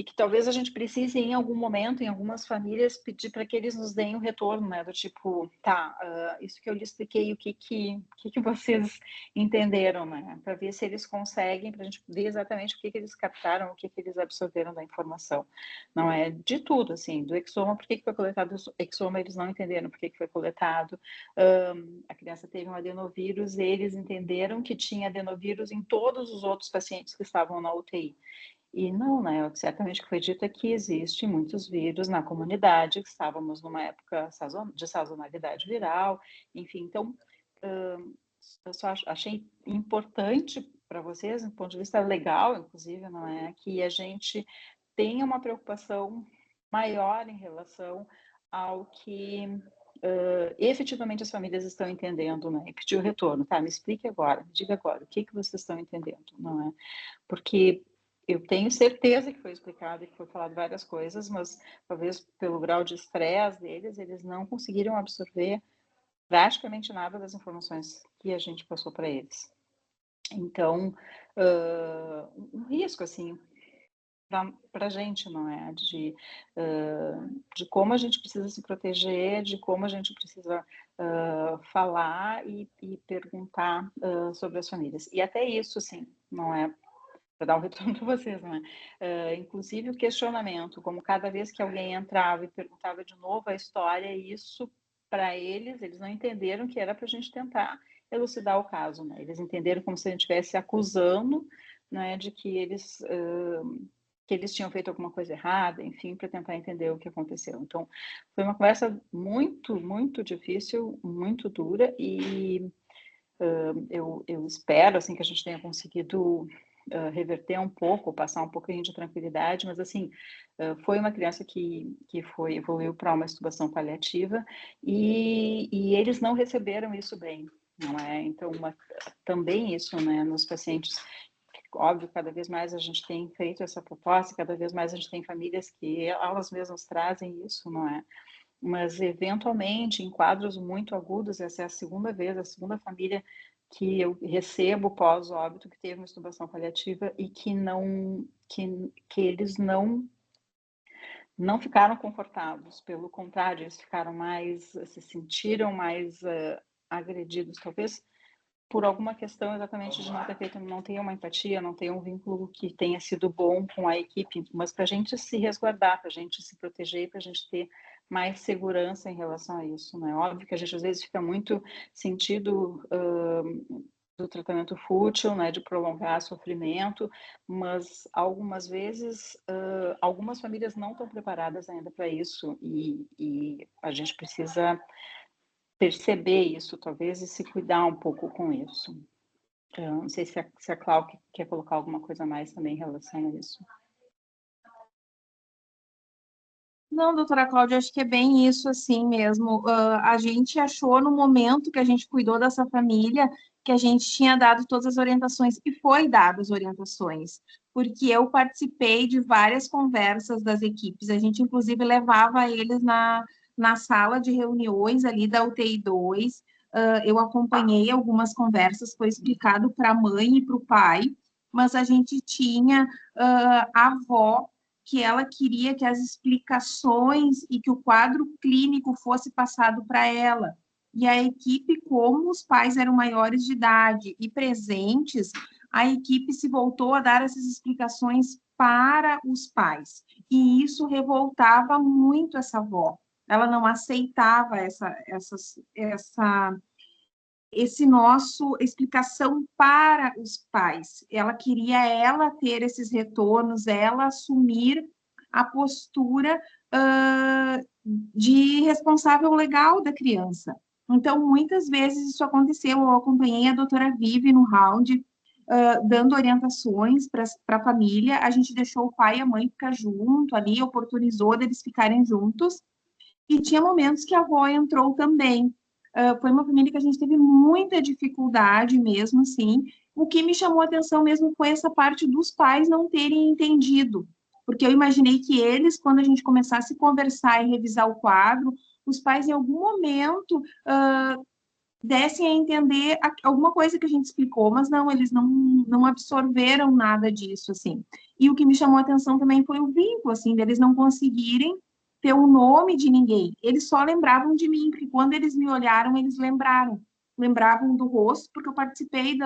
S6: que talvez a gente precise, em algum momento, em algumas famílias, pedir para que eles nos deem um retorno, né? Do tipo, tá, isso que eu lhe expliquei, o que vocês entenderam, né? Para ver se eles conseguem, para a gente ver exatamente o que eles captaram, o que eles absorveram da informação. Não é de tudo, assim, do exoma, por que foi coletado o exoma, eles não entenderam por que foi coletado. A criança teve um adenovírus, eles entenderam que tinha adenovírus em todos os outros pacientes que estavam na UTI. E não, né? Certamente o que foi dito é que existem muitos vírus na comunidade, que estávamos numa época de sazonalidade viral, enfim. Então, eu só achei importante para vocês, do ponto de vista legal, inclusive, não é? Que a gente tenha uma preocupação maior em relação ao que efetivamente as famílias estão entendendo, né? E pedir o retorno, tá? Me explique agora, me diga agora, o que vocês estão entendendo, não é? Porque eu tenho certeza que foi explicado e que foi falado várias coisas, mas talvez pelo grau de estresse deles, eles não conseguiram absorver praticamente nada das informações que a gente passou para eles. Então, um risco, assim, para a gente, não é? De como a gente precisa se proteger, de como a gente precisa falar e perguntar sobre as famílias. E até isso, assim, não é? Para dar um retorno para vocês, não é? Inclusive o questionamento, como cada vez que alguém entrava e perguntava de novo a história, isso para eles não entenderam que era para a gente tentar elucidar o caso, né? Eles entenderam como se a gente estivesse acusando, né, de que eles tinham feito alguma coisa errada, enfim, para tentar entender o que aconteceu. Então, foi uma conversa muito, muito difícil, muito dura, e eu espero, assim, que a gente tenha conseguido reverter um pouco, passar um pouquinho de tranquilidade, mas assim, foi uma criança que evoluiu para uma extubação paliativa e eles não receberam isso bem, não é? Então, também isso, né, nos pacientes, óbvio, cada vez mais a gente tem feito essa proposta, cada vez mais a gente tem famílias que elas mesmas trazem isso, não é? Mas, eventualmente, em quadros muito agudos, essa é a segunda vez, a segunda família que eu recebo pós-óbito que teve uma extubação paliativa e que eles não ficaram confortáveis, pelo contrário, eles ficaram mais, se sentiram mais agredidos, talvez
S9: por alguma questão exatamente de não ter feito, não ter uma empatia, não ter um vínculo que tenha sido bom com a equipe, mas para a gente se resguardar, para a gente se proteger, para a gente ter mais segurança em relação a isso, né? Óbvio que a gente às vezes fica muito sentido do tratamento fútil, né, de prolongar sofrimento, mas algumas vezes algumas famílias não estão preparadas ainda para isso e a gente precisa perceber isso, talvez, e se cuidar um pouco com isso. Não sei se a Cláudia quer colocar alguma coisa a mais também em relação a isso.
S10: Não, doutora Cláudia, acho que é bem isso assim mesmo. A gente achou no momento que a gente cuidou dessa família que a gente tinha dado todas as orientações e foi dado as orientações, porque eu participei de várias conversas das equipes. A gente, inclusive, levava eles na sala de reuniões ali da UTI 2. Eu acompanhei algumas conversas, foi explicado para a mãe e para o pai, mas a gente tinha a avó que ela queria que as explicações e que o quadro clínico fosse passado para ela. E a equipe, como os pais eram maiores de idade e presentes, a equipe se voltou a dar essas explicações para os pais. E isso revoltava muito essa avó. Ela não aceitava esse nosso explicação para os pais. Ela queria ela ter esses retornos, ela assumir a postura de responsável legal da criança. Então, muitas vezes isso aconteceu. Eu acompanhei a doutora Vivi no round, dando orientações para a família. A gente deixou o pai e a mãe ficar junto ali, oportunizou deles ficarem juntos. E tinha momentos que a avó entrou também. Foi uma família que a gente teve muita dificuldade mesmo, assim. O que me chamou a atenção mesmo foi essa parte dos pais não terem entendido, porque eu imaginei que eles, quando a gente começasse a conversar e revisar o quadro, os pais em algum momento dessem a entender alguma coisa que a gente explicou, mas não, eles não absorveram nada disso, assim. E o que me chamou a atenção também foi o vínculo, assim, deles não conseguirem ter o nome de ninguém. Eles só lembravam de mim, porque quando eles me olharam, eles lembravam do rosto, porque eu participei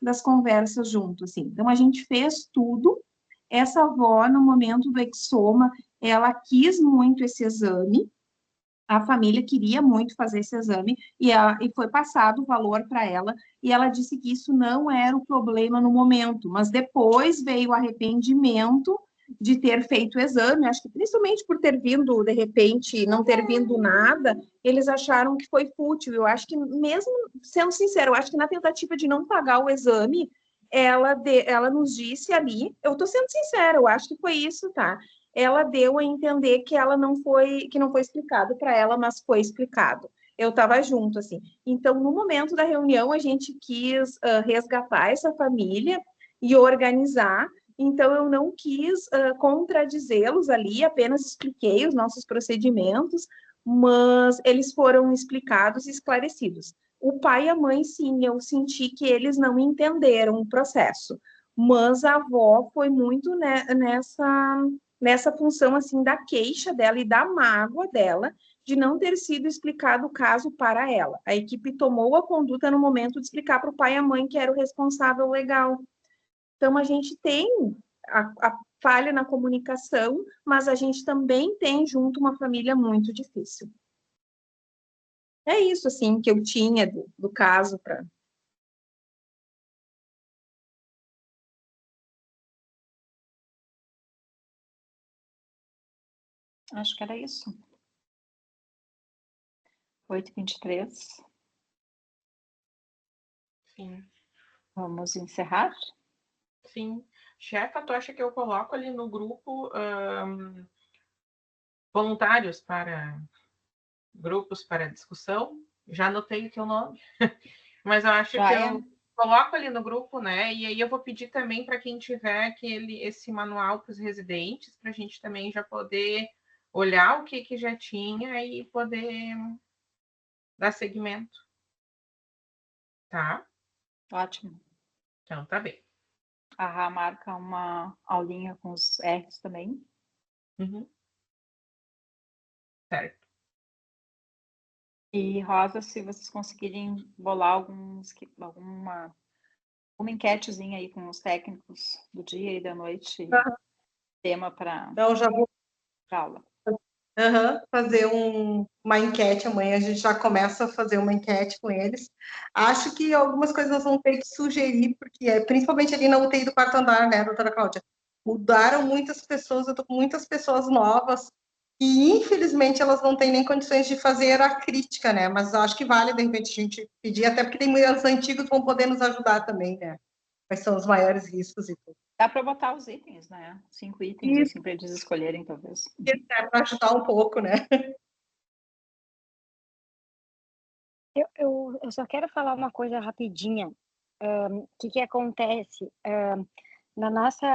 S10: das conversas junto, assim. Então, a gente fez tudo. Essa avó, no momento do exoma, ela quis muito esse exame, a família queria muito fazer esse exame e foi passado o valor para ela, e ela disse que isso não era o problema no momento, mas depois veio o arrependimento de ter feito o exame, acho que principalmente por ter vindo, de repente, não ter vindo nada, eles acharam que foi fútil. Eu acho que, mesmo sendo sincero, eu acho que na tentativa de não pagar o exame, ela nos disse ali, eu estou sendo sincera, eu acho que foi isso, tá? Ela deu a entender que que não foi explicado para ela, mas foi explicado. Eu estava junto, assim. Então, no momento da reunião, a gente quis resgatar essa família e organizar. Então, eu não quis contradizê-los ali, apenas expliquei os nossos procedimentos, mas eles foram explicados e esclarecidos. O pai e a mãe, sim, eu senti que eles não entenderam o processo, mas a avó foi muito nessa função, assim, da queixa dela e da mágoa dela de não ter sido explicado o caso para ela. A equipe tomou a conduta no momento de explicar para o pai e a mãe que era o responsável legal. Então, a gente tem a falha na comunicação, mas a gente também tem junto uma família muito difícil. É isso, assim, que eu tinha do caso para...
S9: Acho que era isso. 8h23.
S2: Sim.
S9: Vamos encerrar?
S2: Sim. Chefa, tu acha que eu coloco ali no grupo voluntários para grupos para discussão? Já anotei o teu nome, mas eu acho que eu coloco ali no grupo, né? E aí eu vou pedir também para quem tiver esse manual para os residentes, para a gente também já poder olhar o que já tinha e poder dar seguimento. Tá?
S9: Ótimo.
S2: Então, tá bem.
S9: A Rá marca uma aulinha com os R's também.
S2: Uhum. Certo.
S9: E, Rosa, se vocês conseguirem bolar alguma enquetezinha aí com os técnicos do dia e da noite, tema para
S8: já vou
S9: aula.
S8: fazer uma enquete amanhã, a gente já começa a fazer uma enquete com eles. Acho que algumas coisas nós vamos ter que sugerir, porque principalmente ali na UTI do quarto andar, né, doutora Cláudia? Mudaram muitas pessoas, eu estou com muitas pessoas novas, e infelizmente elas não têm nem condições de fazer a crítica, né? Mas eu acho que vale, de repente, a gente pedir, até porque tem muitos antigos que vão poder nos ajudar também, né? Quais são os maiores riscos e tudo.
S9: Dá para botar os itens, né? 5 itens, assim, para eles escolherem, talvez.
S8: Para ajudar um pouco, né?
S7: Eu só quero falar uma coisa rapidinha. O que acontece? Na nossa...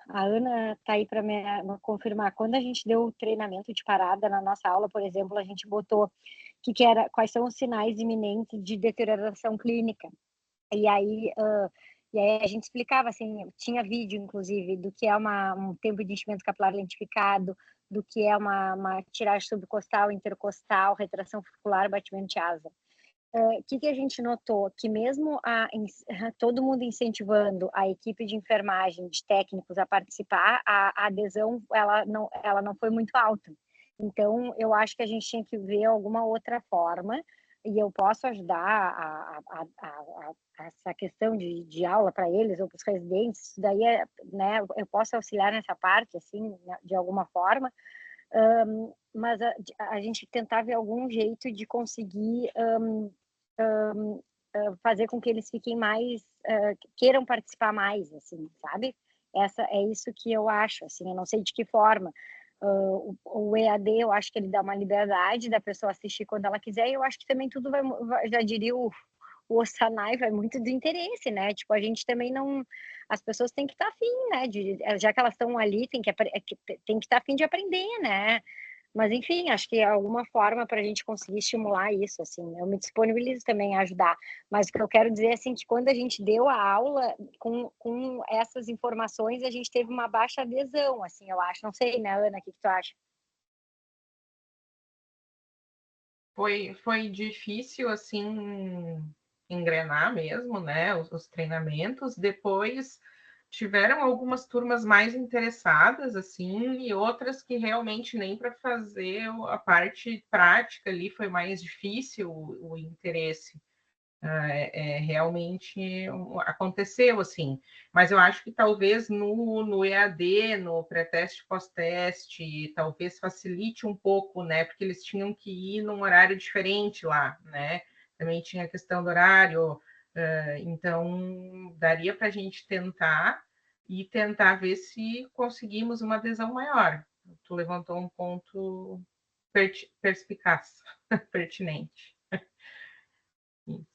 S7: A Ana está aí para me confirmar. Quando a gente deu o treinamento de parada na nossa aula, por exemplo, a gente botou quais são os sinais iminentes de deterioração clínica. E aí a gente explicava, assim, tinha vídeo, inclusive, do que é um tempo de enchimento capilar lentificado, do que é uma tiragem subcostal, intercostal, retração furcular, batimento de asa. O que a gente notou? Que mesmo todo mundo incentivando a equipe de enfermagem, de técnicos a participar, a adesão ela não foi muito alta. Então, eu acho que a gente tinha que ver alguma outra forma, e eu posso ajudar essa questão de aula para eles ou para os residentes. Isso daí, né, eu posso auxiliar nessa parte, assim, de alguma forma, mas a gente tentar ver algum jeito de conseguir fazer com que eles fiquem mais, queiram participar mais, assim, sabe? É isso que eu acho, assim, eu não sei de que forma. O EAD, eu acho que ele dá uma liberdade da pessoa assistir quando ela quiser, e eu acho que também tudo já diria o Ossanai, vai muito do interesse, né? Tipo, a gente também não... As pessoas têm que estar afim, né? Já que elas estão ali, tem que estar afim de aprender, né? Mas, enfim, acho que é alguma forma para a gente conseguir estimular isso, assim. Eu me disponibilizo também a ajudar. Mas o que eu quero dizer, assim, que quando a gente deu a aula com essas informações, a gente teve uma baixa adesão, assim, eu acho. Não sei, né, Ana, o que tu acha?
S2: Foi difícil, assim, engrenar mesmo, né, os treinamentos. Depois tiveram algumas turmas mais interessadas, assim, e outras que realmente nem para fazer a parte prática ali foi mais difícil o interesse. Realmente aconteceu, assim. Mas eu acho que talvez no EAD, no pré-teste, pós-teste, talvez facilite um pouco, né? Porque eles tinham que ir num horário diferente lá, né? Também tinha a questão do horário, então daria para a gente tentar ver se conseguimos uma adesão maior. Tu levantou um ponto perspicaz, pertinente. Isso.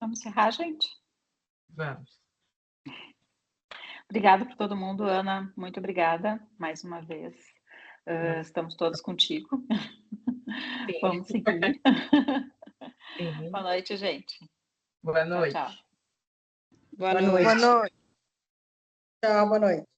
S9: Vamos encerrar, gente?
S2: Vamos.
S9: Obrigada por todo mundo, Ana. Muito obrigada mais uma vez. Estamos todos contigo.
S2: Sim.
S9: Vamos seguir.
S2: Sim.
S9: Boa noite, gente.
S2: Boa noite.
S9: Tchau.
S11: Boa noite.
S8: Tchau, boa noite.